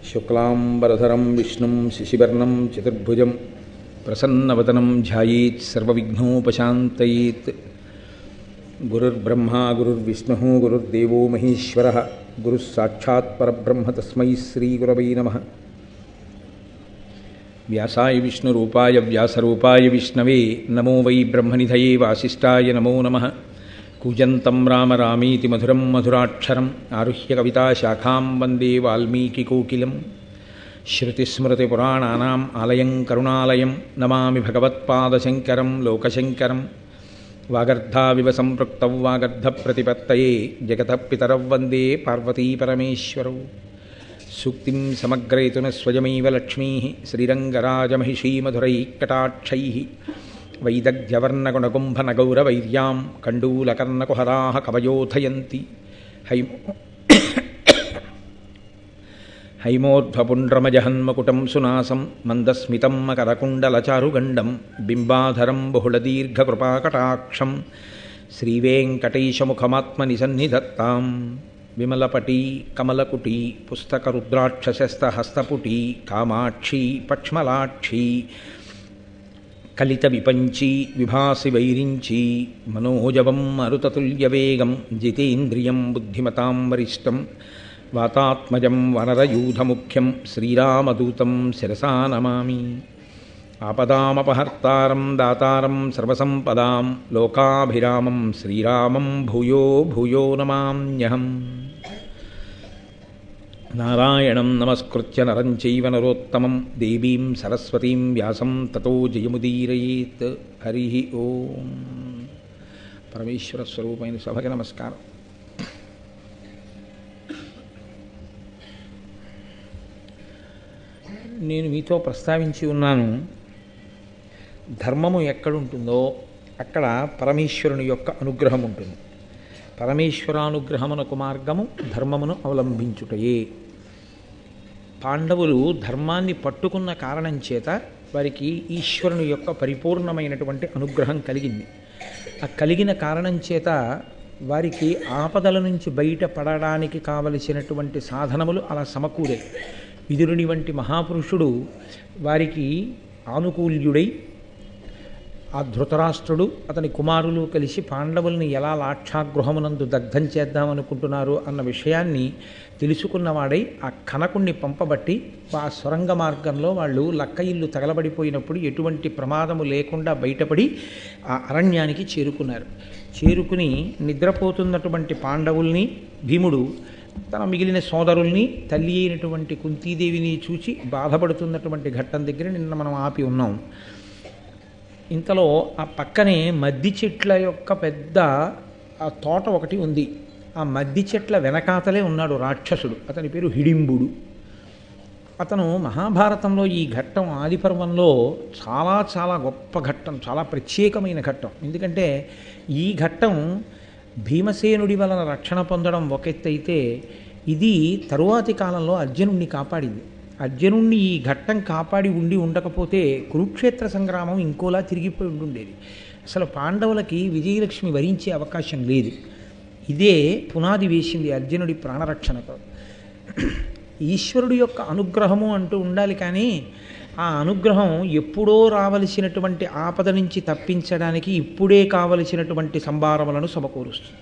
శుక్లాంబరధరం విష్ణుం శశివర్ణం చతుర్భుజం ప్రసన్నవదనం ధ్యాయేత్ సర్వవిఘ్నోపశాంతయేత్. గురుర్బ్రహ్మా గురుర్విష్ణుః గురుర్దేవో మహేశ్వరః గురుః సాక్షాత్ పరబ్రహ్మ తస్మై శ్రీగురవై నమః. వ్యాసాయ విష్ణురూపాయ వ్యాసరూపాయ విష్ణవే నమో వై బ్రహ్మనిధయే వాసిష్ఠాయ నమో నమః. కూజంతం రామ రామీతి మధురం మధురాక్షరం ఆరుహ్య కవితాశాఖాం వందే వాల్మీకికోకిలం. శృతిస్మృతిపురాణానాం ఆలయం కరుణాలయం నమామి భగవత్పాదశంకరం లోకశంకరం. వాగర్ధావివ సంపృక్తౌ వాగర్ధప్రతిపత్తయే జగతః పితరౌ వందే పార్వతీపరమేశ్వరౌ. సూక్తిం సమగ్రయతున స్వయమైవ లక్ష్మీః శ్రీరంగరాజమహిషీమధురైః వైదగ్ధ్యవర్ణగుణగుంభనగౌరవైర్యాం కండూలకర్ణకుహరాः కవయోధయంతి. హైమోర్ధ్వపుండ్రమజహన్మకుటం సునాసం మందస్మితం మకరకుండలచారుగండం బింబాధరం బహుళదీర్ఘకృపాకటాక్షం శ్రీవేంకటేశముఖమాత్మనిసన్నిధత్తాం. విమలపటీ కమలకుటీ పుస్తకరుద్రాక్షశస్తహస్తపుటీ కామాక్షీ పక్ష్మలాక్షీ కలిత విపంచీ విభాసి వైరించి మనోజవం మరుతతుల్యవేగం జితేంద్రియం బుద్ధిమతాం వరిష్టం వాతాత్మజం వనరయూధముఖ్యం శ్రీరామదూతం శిరసా నమామి. ఆపదామపహర్తారం దాతారం సర్వసంపదాం లోకాభిరామం శ్రీరామం భూయో భూయో నమామ్యహం. నారాయణం నమస్కృత్య నరం చైవ నరోత్తమం దేవీం సరస్వతీం వ్యాసం తతో జయముదీరయేత్. హరి ఓం. పరమేశ్వర స్వరూపమైన సభకి నమస్కారం. నేను మీతో ప్రస్తావించి ఉన్నాను, ధర్మము ఎక్కడుంటుందో అక్కడ పరమేశ్వరుని యొక్క అనుగ్రహం ఉంటుంది. పరమేశ్వరానుగ్రహమునకు మార్గము ధర్మమును అవలంబించుటయే. పాండవులు ధర్మాన్ని పట్టుకున్న కారణం చేత వారికి ఈశ్వరుని యొక్క పరిపూర్ణమైనటువంటి అనుగ్రహం కలిగింది. ఆ కలిగిన కారణం చేత వారికి ఆపదల నుంచి బయటపడడానికి కావలసినటువంటి సాధనములు అలా సమకూరాయి. విదురుని వంటి మహాపురుషుడు వారికి ఆనుకూల్యుడై ఆ ధృతరాష్ట్రుడు అతని కుమారులు కలిసి పాండవుల్ని ఎలా లాక్షాగృహమునందు దగ్ధం చేద్దామనుకుంటున్నారు అన్న విషయాన్ని తెలుసుకున్నవాడై ఆ కనకుణ్ణి పంపబట్టి ఆ సొరంగ మార్గంలో వాళ్ళు లక్క ఇల్లు తగలబడిపోయినప్పుడు ఎటువంటి ప్రమాదము లేకుండా బయటపడి ఆ అరణ్యానికి చేరుకున్నారు. చేరుకుని నిద్రపోతున్నటువంటి పాండవుల్ని భీముడు తన మిగిలిన సోదరుల్ని తల్లి అయినటువంటి కుంతీదేవిని చూచి బాధపడుతున్నటువంటి ఘట్టం దగ్గర నిన్న మనం ఆపి ఉన్నాం. ఇంతలో ఆ పక్కనే మద్ది చెట్ల యొక్క పెద్ద ఆ తోట ఒకటి ఉంది. ఆ మద్ది చెట్ల వెనకాతలే ఉన్నాడు రాక్షసుడు. అతని పేరు హిడింబుడు. అతను మహాభారతంలో ఈ ఘట్టం ఆదిపర్వంలో చాలా చాలా గొప్ప ఘట్టం, చాలా ప్రత్యేకమైన ఘట్టం. ఎందుకంటే ఈ ఘట్టం భీమసేనుడి వలన రక్షణ పొందడం ఒక ఎత్తు అయితే, ఇది తరువాతి కాలంలో అర్జునుడిని కాపాడింది. అర్జునుడిని ఈ ఘట్టం కాపాడి ఉండకపోతే కురుక్షేత్ర సంగ్రామం ఇంకోలా తిరిగిపోయి ఉండేది. అసలు పాండవులకి విజయలక్ష్మి వరించే అవకాశం లేదు. ఇదే పునాది వేసింది అర్జునుడి ప్రాణరక్షణకు. ఈశ్వరుడి యొక్క అనుగ్రహము అంటూ ఉండాలి, కానీ ఆ అనుగ్రహం ఎప్పుడో రావలసినటువంటి ఆపద నుంచి తప్పించడానికి ఇప్పుడే కావలసినటువంటి సంభారములను సమకూరుస్తుంది.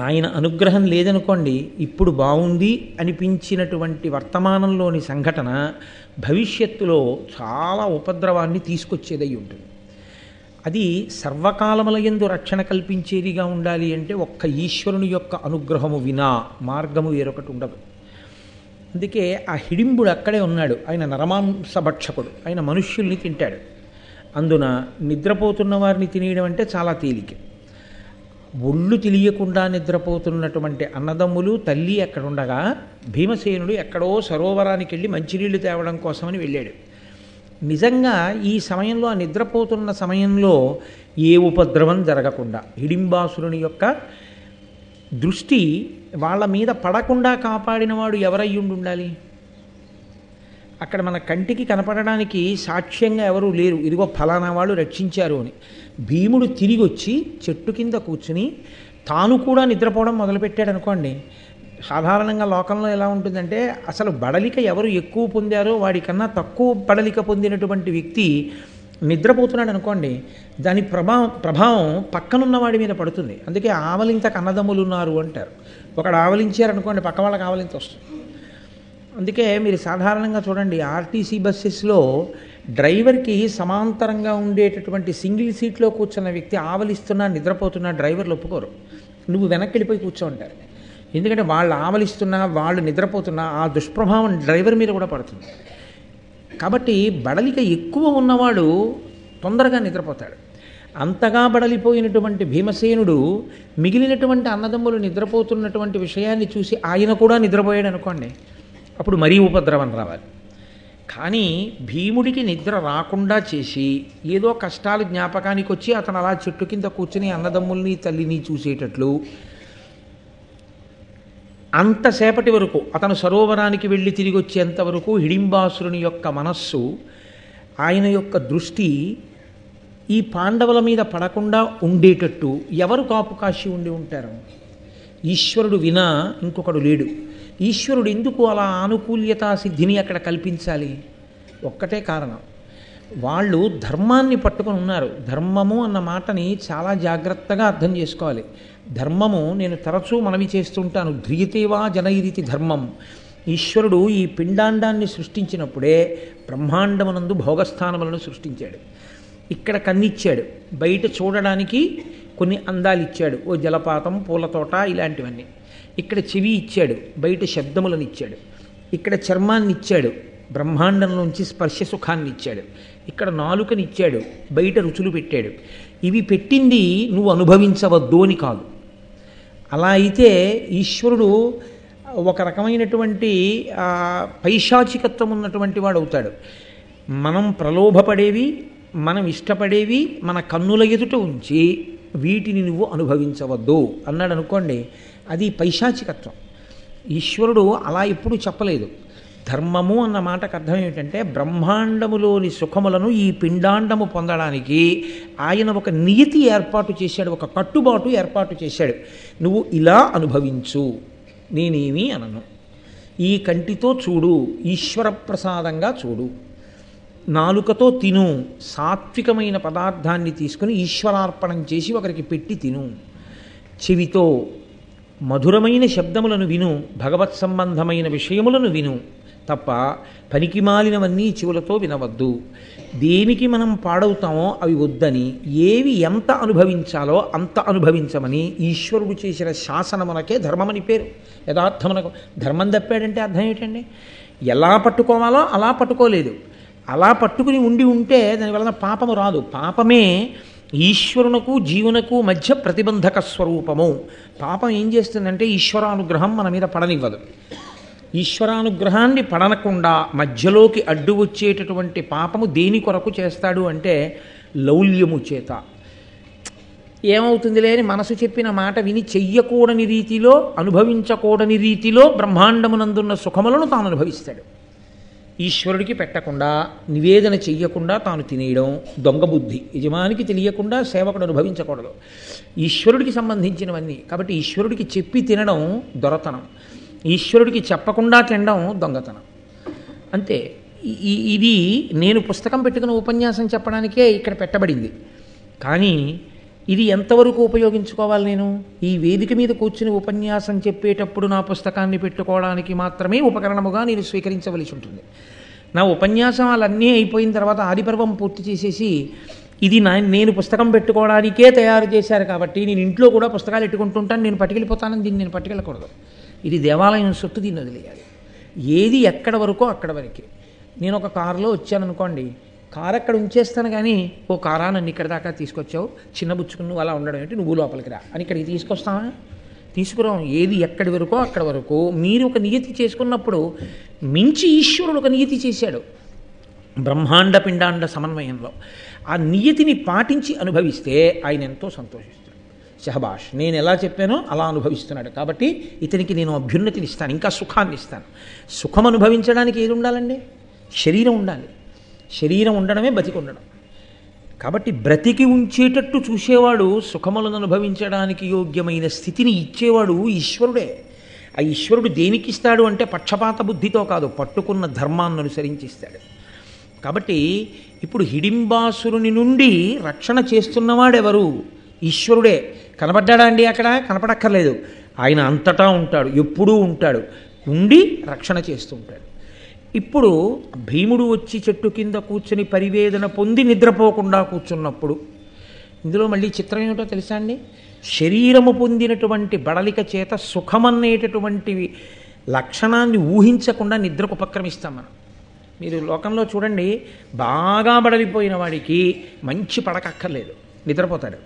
ఆయన అనుగ్రహం లేదనుకోండి, ఇప్పుడు బాగుంది అనిపించినటువంటి వర్తమానంలోని సంఘటన భవిష్యత్తులో చాలా ఉపద్రవాన్ని తీసుకొచ్చేదై ఉంటుంది. అది సర్వకాలములయందు రక్షణ కల్పించేదిగా ఉండాలి అంటే ఒక్క ఈశ్వరుని యొక్క అనుగ్రహము వినా మార్గము వేరొకటి ఉండదు. అందుకే ఆ హిడింబుడు అక్కడే ఉన్నాడు. ఆయన నరమాంసభక్షకుడు, ఆయన మనుష్యుల్ని తింటాడు. అందున నిద్రపోతున్న వారిని తినేయడం అంటే చాలా తేలిక. ఒళ్ళు తెలియకుండా నిద్రపోతున్నటువంటి అన్నదమ్ములు తల్లి అక్కడ ఉండగా భీమసేనుడు ఎక్కడో సరోవరానికి వెళ్ళి మంచినీళ్లు తేవడం కోసమని వెళ్ళాడు. నిజంగా ఈ సమయంలో, ఆ నిద్రపోతున్న సమయంలో ఏ ఉపద్రవం జరగకుండా హిడింబాసురుని యొక్క దృష్టి వాళ్ళ మీద పడకుండా కాపాడినవాడు ఎవరయ్యుండి ఉండాలి? అక్కడ మన కంటికి కనపడడానికి సాక్ష్యంగా ఎవరూ లేరు, ఇదిగో ఫలానా వాళ్ళు రక్షించారు అని. భీముడు తిరిగి వచ్చి చెట్టు కింద కూర్చుని తాను కూడా నిద్రపోవడం మొదలుపెట్టాడు అనుకోండి, సాధారణంగా లోకంలో ఎలా ఉంటుందంటే అసలు బడలిక ఎవరు ఎక్కువ పొందారో వాడికన్నా తక్కువ బడలిక పొందినటువంటి వ్యక్తి నిద్రపోతున్నాడు అనుకోండి, దాని ప్రభావం పక్కనున్న వాడి మీద పడుతుంది. అందుకే ఆవలింత కన్నదమ్ములు ఉన్నారు అంటారు. ఒకడు ఆవలించారనుకోండి పక్క వాళ్ళకి ఆవలింత వస్తుంది. అందుకే మీరు సాధారణంగా చూడండి ఆర్టీసీ బస్సెస్లో డ్రైవర్కి సమాంతరంగా ఉండేటటువంటి సింగిల్ సీట్లో కూర్చున్న వ్యక్తి ఆవలిస్తున్నా నిద్రపోతున్నా డ్రైవర్లు ఒప్పుకోరు. నువ్వు వెనక్కి వెళ్ళిపోయి కూర్చోంటారు. ఎందుకంటే వాళ్ళు ఆవలిస్తున్నా వాళ్ళు నిద్రపోతున్నా ఆ దుష్ప్రభావం డ్రైవర్ మీద కూడా పడుతుంది. కాబట్టి బడలిక ఎక్కువ ఉన్నవాడు తొందరగా నిద్రపోతాడు. అంతగా బడలిపోయినటువంటి భీమసేనుడు మిగిలినటువంటి అన్నదమ్ములు నిద్రపోతున్నటువంటి విషయాన్ని చూసి ఆయన కూడా నిద్రపోయాడు అనుకోండి, అప్పుడు మరీ ఉపద్రవం రావాలి. కానీ భీముడికి నిద్ర రాకుండా చేసి ఏదో కష్టాలు జ్ఞాపకానికి వచ్చి అతను అలా చెట్టు కింద కూర్చుని అన్నదమ్ముల్ని తల్లిని చూసేటట్లు అంతసేపటి వరకు అతను సరోవరానికి వెళ్ళి తిరిగి వచ్చేంతవరకు హిడింబాసురుని యొక్క మనస్సు, ఆయన యొక్క దృష్టి ఈ పాండవుల మీద పడకుండా ఉండేటట్టు ఎవరు కాపు కాశీ ఉండి ఉంటారు? ఈశ్వరుడు వినా ఇంకొకడు లేడు. ఈశ్వరుడు ఎందుకు అలా ఆనుకూల్యతా సిద్ధిని అక్కడ కల్పించాలి? ఒక్కటే కారణం, వాళ్ళు ధర్మాన్ని పట్టుకొని ఉన్నారు. ధర్మము అన్న మాటని చాలా జాగ్రత్తగా అర్థం చేసుకోవాలి. ధర్మము నేను తరచూ మనవి చేస్తుంటాను, ధ్రియతేవా జనయిరితి ధర్మం. ఈశ్వరుడు ఈ పిండాండాన్ని సృష్టించినప్పుడే బ్రహ్మాండమునందు భోగస్థానములను సృష్టించాడు. ఇక్కడ కన్నిచ్చాడు, బయట చూడడానికి కొన్ని అందాలు ఇచ్చాడు, ఓ జలపాతం పూలతోట ఇలాంటివన్నీ. ఇక్కడ చెవి ఇచ్చాడు, బయట శబ్దములను ఇచ్చాడు. ఇక్కడ చర్మాన్ని ఇచ్చాడు, బ్రహ్మాండంలోంచి స్పర్శ సుఖాన్ని ఇచ్చాడు. ఇక్కడ నాలుకని ఇచ్చాడు, బయట రుచులు పెట్టాడు. ఇవి పెట్టింది నువ్వు అనుభవించవద్దు అని కాదు. అలా అయితే ఈశ్వరుడు ఒక రకమైనటువంటి పైశాచికత్వం ఉన్నటువంటి వాడు అవుతాడు. మనం ప్రలోభపడేవి, మనం ఇష్టపడేవి మన కన్నుల ఎదుట ఉంచి వీటిని నువ్వు అనుభవించవద్దు అన్నాడు అనుకోండి, అది పైశాచికత్వం. ఈశ్వరుడు అలా ఎప్పుడూ చెప్పలేదు. ధర్మము అన్న మాటకు అర్థం ఏమిటంటే బ్రహ్మాండములోని సుఖములను ఈ పిండాండము పొందడానికి ఆయన ఒక నియతి ఏర్పాటు చేశాడు, ఒక కట్టుబాటు ఏర్పాటు చేశాడు. నువ్వు ఇలా అనుభవించు, నేనేమీ అనను. ఈ కంటితో చూడు, ఈశ్వర ప్రసాదంగా చూడు. నాలుకతో తిను, సాత్వికమైన పదార్థాన్ని తీసుకుని ఈశ్వరార్పణం చేసి ఒకరికి పెట్టి తిను. చెవితో మధురమైన శబ్దములను విను, భగవత్ సంబంధమైన విషయములను విను తప్ప పనికిమాలినవన్నీ చెవులతో వినవద్దు. దేనికి మనం పాడవుతామో అవి వద్దని, ఏవి ఎంత అనుభవించాలో అంత అనుభవించమని ఈశ్వరుడు చేసిన శాసనమునకే ధర్మమని పేరు. యథార్థమునకు ధర్మం తప్పాడంటే అర్థం ఏమిటండి? ఎలా పట్టుకోవాలో అలా పట్టుకోలేదు. అలా పట్టుకుని ఉంటే దానివలన పాపము రాదు. పాపమే ఈశ్వరునకు జీవునకు మధ్య ప్రతిబంధక స్వరూపము. పాపం ఏం చేస్తుందంటే ఈశ్వరానుగ్రహం మన మీద పడనివ్వదు. ఈశ్వరానుగ్రహాన్ని పడనకుండా మధ్యలోకి అడ్డు వచ్చేటటువంటి పాపము దేని కొరకు చేస్తాడు అంటే లౌల్యము చేత. ఏమవుతుందిలే అని మనసు చెప్పిన మాట విని చెయ్యకూడని రీతిలో, అనుభవించకూడని రీతిలో బ్రహ్మాండమునందున్న సుఖములను తాను అనుభవిస్తాడు. ఈశ్వరుడికి పెట్టకుండా, నివేదన చెయ్యకుండా తాను తినేయడం దొంగ బుద్ధి. యజమానికి తెలియకుండా సేవకుడు అనుభవించకూడదు. ఈశ్వరుడికి సంబంధించినవన్నీ. కాబట్టి ఈశ్వరుడికి చెప్పి తినడం దొరతనం, ఈశ్వరుడికి చెప్పకుండా తినడం దొంగతనం. అంతే. ఇది నేను పుస్తకం పెట్టుకుని ఉపన్యాసం చెప్పడానికే ఇక్కడ పెట్టబడింది. కానీ ఇది ఎంతవరకు ఉపయోగించుకోవాలి? నేను ఈ వేదిక మీద కూర్చుని ఉపన్యాసం చెప్పేటప్పుడు నా పుస్తకాన్ని పెట్టుకోవడానికి మాత్రమే ఉపకరణముగా నేను స్వీకరించవలసి ఉంటుంది. నా ఉపన్యాసాలన్నీ అయిపోయిన తర్వాత ఆదిపర్వం పూర్తి చేసేసి ఇది నేను పుస్తకం పెట్టుకోవడానికే తయారు చేశారు కాబట్టి నేను ఇంట్లో కూడా పుస్తకాలు పెట్టుకుంటుంటాను, నేను పట్టుకెళ్ళిపోతానని దీన్ని నేను పట్టుకెళ్ళకూడదు. ఇది దేవాలయం సొత్తు, దీన్ని వదిలేయాలి. ఏది ఎక్కడ వరకో అక్కడ వరకే. నేను ఒక కారులో వచ్చాననుకోండి, కారు అక్కడ ఉంచేస్తాను కానీ ఓ కారా నన్ను ఇక్కడ దాకా తీసుకొచ్చావు, చిన్నబుచ్చుకుని నువ్వు అలా ఉండడం ఏంటి, నువ్వు లోపలికి రా అని ఇక్కడికి తీసుకొస్తావా? తీసుకురాం. ఏది ఎక్కడి వరకో అక్కడ వరకు మీరు ఒక నియతి చేసుకున్నప్పుడు మించి ఈశ్వరుడు ఒక నియతి చేశాడు బ్రహ్మాండ పిండాండ సమన్వయంలో. ఆ నియతిని పాటించి అనుభవిస్తే ఆయన ఎంతో సంతోషిస్తాడు. శహబాష్, నేను ఎలా చెప్పానో అలా అనుభవిస్తున్నాడు కాబట్టి ఇతనికి నేను అభ్యున్నతిని ఇస్తాను, ఇంకా సుఖాన్ని ఇస్తాను. సుఖం అనుభవించడానికి ఏది ఉండాలండి? శరీరం ఉండాలి. శరీరం ఉండడమే బతికి ఉండడం. కాబట్టి బ్రతికి ఉంచేటట్టు చూసేవాడు, సుఖములను అనుభవించడానికి యోగ్యమైన స్థితిని ఇచ్చేవాడు ఈశ్వరుడే. ఆ ఈశ్వరుడు దేనికి ఇస్తాడు అంటే పక్షపాత బుద్ధితో కాదు, పట్టుకున్న ధర్మాన్ని అనుసరించి ఇస్తాడు. కాబట్టి ఇప్పుడు హిడింబాసురుని నుండి రక్షణ చేస్తున్నవాడెవరు? ఈశ్వరుడే. కనపడ్డా అండి? అక్కడ కనపడక్కర్లేదు. ఆయన అంతటా ఉంటాడు, ఎప్పుడూ ఉంటాడు, ఉండి రక్షణ చేస్తూ ఉంటాడు. ఇప్పుడు భీముడు వచ్చి చెట్టు కింద కూర్చుని పరివేదన పొంది నిద్రపోకుండా కూర్చున్నప్పుడు, ఇందులో మళ్ళీ చిత్రం ఏమిటో తెలుసా అండి? శరీరము పొందినటువంటి బడలిక చేత సుఖమనేటటువంటి లక్షణాన్ని ఊహించకుండా నిద్రకు ఉపక్రమిస్తాం మనం. మీరు లోకంలో చూడండి, బాగా బడలిపోయిన వాడికి మంచి పడకక్కర్లేదు, నిద్రపోతాడు.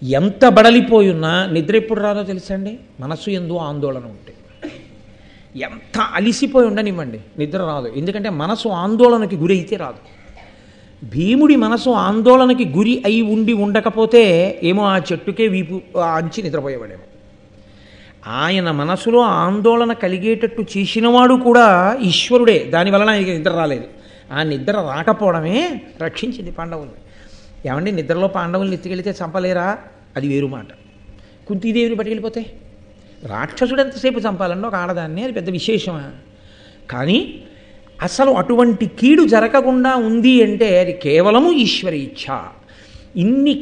ఎంత బడలిపోయి ఉన్నా నిద్ర ఎప్పుడు రాదో తెలుసా అండి? మనస్సు ఎందు ఆందోళన ఉంటే. ఎంత అలిసిపోయి ఉండనివ్వండి, నిద్ర రాదు. ఎందుకంటే మనసు ఆందోళనకి గురి అయితే రాదు. భీముడి మనసు ఆందోళనకి గురి అయి ఉండి ఉండకపోతే ఏమో ఆ చెట్టుకే వీపు అంచి నిద్రపోయేవాడేమో. ఆయన మనసులో ఆందోళన కలిగేటట్టు చేసినవాడు కూడా ఈశ్వరుడే. దానివలన ఆయనకి నిద్ర రాలేదు. ఆ నిద్ర రాకపోవడమే రక్షించింది పాండవుల్ని. ఏమండి, నిద్రలో పాండవుల్ని ఎత్తుకెళ్తే చంపలేరా? అది వేరు మాట. కుంతీదేవిని పట్టుకెళ్ళిపోతే రాక్షసుడు ఎంతసేపు చంపాలన్నా ఒక ఆడదాన్ని, అది పెద్ద విశేషమా? కానీ అసలు అటువంటి కీడు జరగకుండా ఉంది అంటే అది కేవలము ఈశ్వర ఇచ్ఛ. ఇన్ని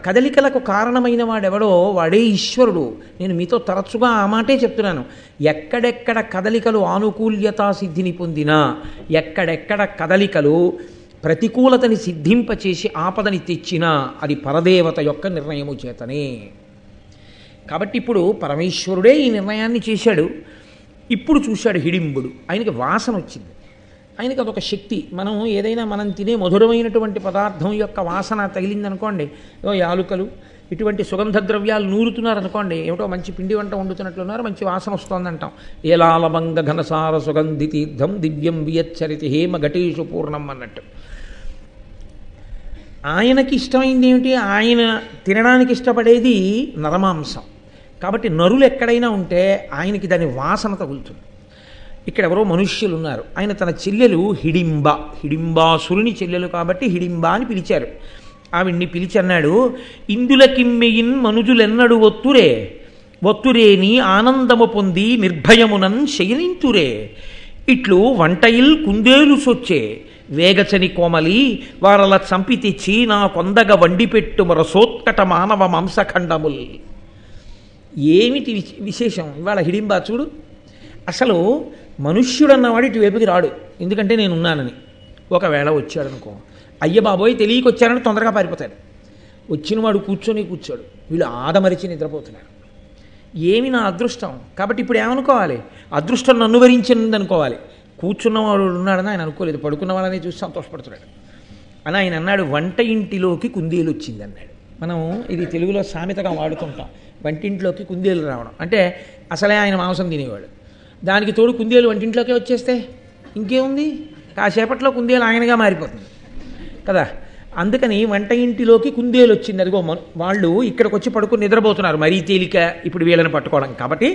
కదలికలకు కారణమైన వాడెవడో వాడే ఈశ్వరుడు. నేను మీతో తరచుగా ఆ మాటే చెప్తున్నాను. ఎక్కడెక్కడ కదలికలు ఆనుకూల్యతా సిద్ధిని పొందినా, ఎక్కడెక్కడ కదలికలు ప్రతికూలతని సిద్ధింపచేసి ఆపదని తెచ్చినా అది పరదేవత యొక్క నిర్ణయము చేతనే. కాబట్టి ఇప్పుడు పరమేశ్వరుడే ఈ నిర్ణయాన్ని చేశాడు. ఇప్పుడు చూశాడు హిడింబుడు, ఆయనకి వాసన వచ్చింది. ఆయనకి అదొక శక్తి. మనం ఏదైనా మనం తినే మధురమైనటువంటి పదార్థం యొక్క వాసన తగిలిందనుకోండి, యాలుకలు ఇటువంటి సుగంధ ద్రవ్యాలు నూరుతున్నారనుకోండి, ఏమిటో మంచి పిండి వంట వండుతున్నట్లున్నారు, మంచి వాసన వస్తోందంటాం. ఏలాలభంగ ఘనసార సుగంధి తీర్థం దివ్యం వియచ్చరితి హేమ ఘటేషు పూర్ణం అన్నట్టు. ఆయనకి ఇష్టమైంది ఏమిటి? ఆయన తినడానికి ఇష్టపడేది నరమాంసం. కాబట్టి నరులు ఎక్కడైనా ఉంటే ఆయనకి దాని వాసన తగులుతుంది. ఇక్కడ ఎవరో మనుష్యులు ఉన్నారు. ఆయన తన చెల్లెలు హిడింబాసురుని చెల్లెలు కాబట్టి హిడింబ అని పిలిచారు. ఆవిడ్ని పిలిచి అన్నాడు, ఇందులకిమ్మెయిన్ మనుజులెన్నడు ఒత్తురేని ఆనందము పొంది నిర్భయమునన్ శయనింతురే ఇట్లు వంటయిల్ కుందేలు సొచ్చే వేగచని కోమలి వారల చంపి తెచ్చి నా కొందగ వండిపెట్టు రసోత్కట మానవ మాంసఖండముల్. ఏమిటి విశేషం ఇవాళ హిడింబా చూడు. అసలు మనుష్యుడన్నవాడు ఇటువైపుకి రాడు, ఎందుకంటే నేనున్నానని. ఒకవేళ వచ్చాడనుకో, అయ్య బాబోయ్ తెలియకొచ్చారని తొందరగా పారిపోతాడు. వచ్చినవాడు కూర్చోడు, వీళ్ళు ఆదమరిచి నిద్రపోతున్నారు. ఏమి నా అదృష్టం. కాబట్టి ఇప్పుడు ఏమనుకోవాలి? అదృష్టం నన్ను వరించింది అనుకోవాలి. కూర్చున్నవాడు ఉన్నాడని ఆయన అనుకోలేదు, పడుకున్న వాళ్ళని చూసి సంతోషపడుతున్నాడు అని ఆయన అన్నాడు. వంట ఇంటిలోకి కుందేలు వచ్చింది అన్నాడు. మనం ఇది తెలుగులో సామెతగా వాడుతుంటాం, వంటింట్లోకి కుందేలు రావడం. అంటే అసలే ఆయన మాంసం తినేవాడు, దానికి తోడు కుందేలు వంటింట్లోకి వచ్చేస్తే ఇంకేముంది? కాసేపట్లో కుందేలు ఆయనగా మారిపోతుంది కదా. అందుకని వంట ఇంటిలోకి కుందేలు వచ్చింది. అదిగో వాళ్ళు ఇక్కడికి వచ్చి పడుకుని నిద్రపోతున్నారు, మరీ తేలిక ఇప్పుడు వీళ్ళని పట్టుకోవడం. కాబట్టి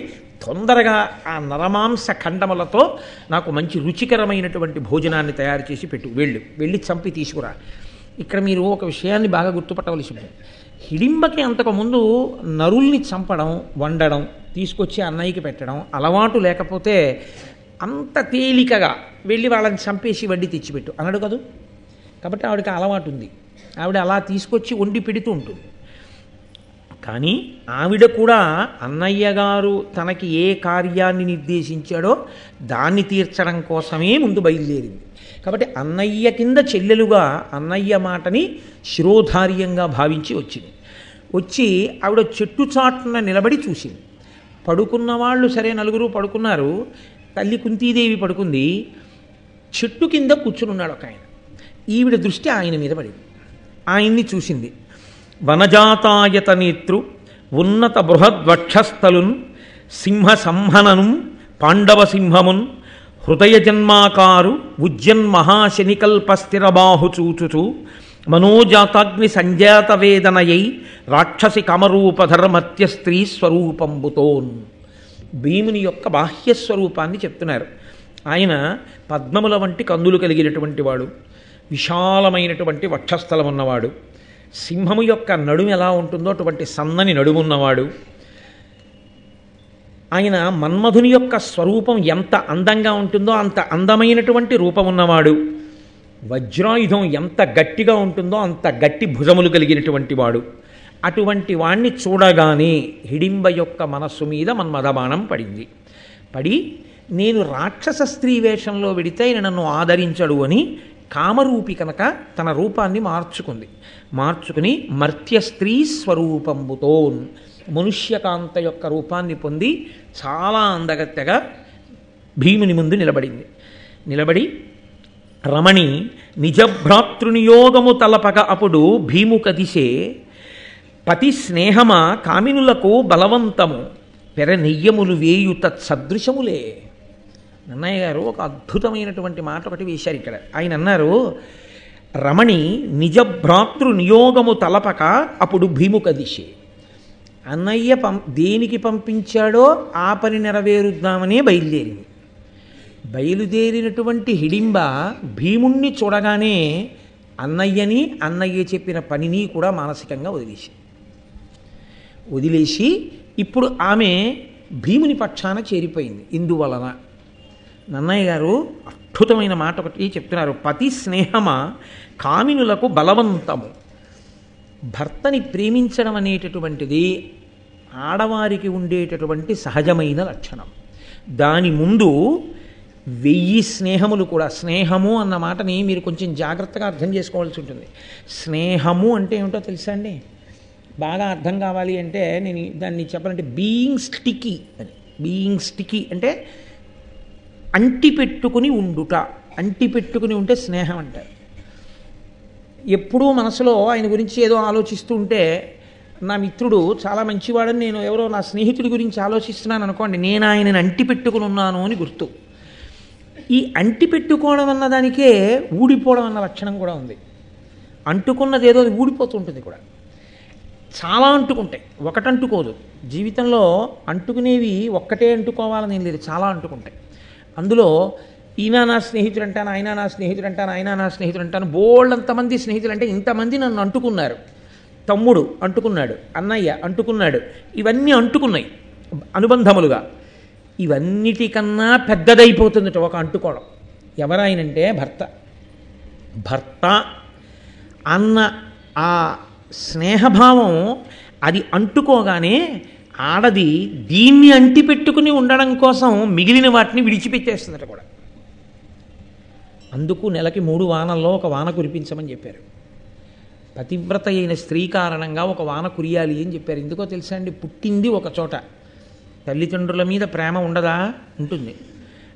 తొందరగా ఆ నరమాంస ఖండములతో నాకు మంచి రుచికరమైనటువంటి భోజనాన్ని తయారు చేసి పెట్టు, వెళ్ళి చంపి తీసుకురా. ఇక్కడ మీరు ఒక విషయాన్ని బాగా గుర్తుపట్టవలసి ఉంటుంది. హిడింబకి అంతకుముందు నరుల్ని చంపడం, వండడం, తీసుకొచ్చి అన్నయ్యకి పెట్టడం అలవాటు లేకపోతే అంత తేలికగా వెళ్ళి వాళ్ళని చంపేసి వడ్డీ తెచ్చిపెట్టు అన్నాడు కదూ. కాబట్టి ఆవిడకి అలవాటు ఉంది, ఆవిడ అలా తీసుకొచ్చి వండి పెడుతూ ఉంటుంది. కానీ ఆవిడ కూడా అన్నయ్య గారు తనకి ఏ కార్యాన్ని నిర్దేశించాడో దాన్ని తీర్చడం కోసమే ముందు బయలుదేరింది. కాబట్టి అన్నయ్య కింద చెల్లెలుగా అన్నయ్య మాటని శిరోధార్యంగా భావించి వచ్చింది. వచ్చి ఆవిడ చెట్టు చాటున నిలబడి చూసింది. పడుకున్న వాళ్ళు సరే నలుగురు పడుకున్నారు, తల్లి కుంతీదేవి పడుకుంది. చెట్టు కింద కూర్చునున్నాడు ఒక ఆయన. ఈవిడ దృష్టి ఆయన మీద పడింది, ఆయన్ని చూసింది. వనజాతాయత నేత్రు ఉన్నత బృహద్వక్షస్థలున్ సింహ సంహనను పాండవ సింహమున్ హృదయ జన్మాకారు ఉజ్జన్మహాశనికల్ప స్థిరబాహు చూచుచు మనోజాతాగ్ని సంజాత వేదనయై రాక్షసి కమరూపధర్మత్య స్త్రీ స్వరూపంబుతోన్. భీముని యొక్క బాహ్యస్వరూపాన్ని చెప్తున్నారు. ఆయన పద్మముల వంటి కందులు కలిగినటువంటి వాడు, విశాలమైనటువంటి వక్షస్థలం ఉన్నవాడు, సింహము యొక్క నడుము ఎలా ఉంటుందో అటువంటి సన్నని నడుమున్నవాడు, ఆయన మన్మధుని యొక్క స్వరూపం ఎంత అందంగా ఉంటుందో అంత అందమైనటువంటి రూపం ఉన్నవాడు. వజ్రాయుధం ఎంత గట్టిగా ఉంటుందో అంత గట్టి భుజములు కలిగినటువంటి వాడు. అటువంటి వాణ్ణి చూడగానే హిడింబ యొక్క మనస్సు మీద మన్మథబాణం పడింది. పడి నేను రాక్షస స్త్రీ వేషంలో వెడితే ఆయన నన్ను ఆదరించడు అని కామరూపి కనుక తన రూపాన్ని మార్చుకుని మర్త్య స్త్రీ స్వరూపంబుతో మనుష్యకాంత యొక్క రూపాన్ని పొంది చాలా అందగత్తెగా భీముని ముందు నిలబడి రమణి నిజభ్రాతృనియోగము తలపక అప్పుడు భీముకదిశే పతి స్నేహమ కామినులకు బలవంతము పెర నెయ్యములు వేయు తత్సదృశములే. నన్నయ్య గారు ఒక అద్భుతమైనటువంటి మాట ఒకటి వేశారు ఇక్కడ. ఆయన అన్నారు, రమణి నిజభ్రాతృ నియోగము తలపక అప్పుడు భీముకదిశే. అన్నయ్య దేనికి పంపించాడో ఆ పని నెరవేరుద్దామనే బయలుదేరినటువంటి హిడింబ భీముణ్ణి చూడగానే అన్నయ్య చెప్పిన పనిని కూడా మానసికంగా వదిలేసి ఇప్పుడు ఆమె భీముని పక్షాన చేరిపోయింది. ఇందువలన నన్నయ్య గారు అద్భుతమైన మాట ఒకటి చెప్తున్నారు. పతి స్నేహమ కామినులకు బలవంతము. భర్తని ప్రేమించడం అనేటటువంటిది ఆడవారికి ఉండేటటువంటి సహజమైన లక్షణం. దాని ముందు 1000 స్నేహములు కూడా. స్నేహము అన్న మాటని మీరు కొంచెం జాగ్రత్తగా అర్థం చేసుకోవాల్సి ఉంటుంది. స్నేహము అంటే ఏమిటో తెలుసా అండి? బాగా అర్థం కావాలి అంటే నేను దాన్ని చెప్పాలంటే బీయింగ్ స్టికీ అని. బీయింగ్ స్టికీ అంటే అంటిపెట్టుకుని ఉంటే స్నేహం అంటారు. ఎప్పుడూ మనసులో ఆయన గురించి ఏదో ఆలోచిస్తూ ఉంటే, నా మిత్రుడు చాలా మంచివాడని నేను ఎవరో నా స్నేహితుడి గురించి ఆలోచిస్తున్నాను అనుకోండి, నేను ఆయనని అంటిపెట్టుకుని ఉన్నాను అని గుర్తు. ఈ అంటిపెట్టుకోవడం అన్న దానికే ఊడిపోవడం అన్న లక్షణం కూడా ఉంది. అంటుకున్నది ఏదో ఊడిపోతూ ఉంటుంది కూడా. చాలా అంటుకుంటాయి, ఒకటంటుకోదు. జీవితంలో అంటుకునేవి ఒక్కటే అంటుకోవాలని ఏం లేదు, చాలా అంటుకుంటాయి. అందులో ఈయన నా స్నేహితుడు అంటాను, ఆయన నా స్నేహితుడు అంటాను, ఆయన నా స్నేహితుడు అంటాను, బోళ్ళంతమంది స్నేహితులు అంటే ఇంతమంది నన్ను అంటుకున్నారు. తమ్ముడు అంటుకున్నాడు, అన్నయ్య అంటుకున్నాడు, ఇవన్నీ అంటుకున్నాయి అనుబంధములుగా. ఇవన్నిటికన్నా పెద్దదైపోతుందట ఒక అంటుకోవడం. ఎవరాయనంటే భర్త అన్న ఆ స్నేహభావం అది అంటుకోగానే ఆడది దీన్ని అంటిపెట్టుకుని ఉండడం కోసం మిగిలిన వాటిని విడిచిపెట్టేస్తుందట కూడా. అందుకు నెలకి 3 వానల్లో ఒక వాన కురిపించమని చెప్పారు. పతివ్రత అయిన స్త్రీ కారణంగా ఒక వాన కురియాలి అని చెప్పారు. ఎందుకో తెలుసా అండి? పుట్టింది ఒక చోట, తల్లిదండ్రుల మీద ప్రేమ ఉండదా? ఉంటుంది.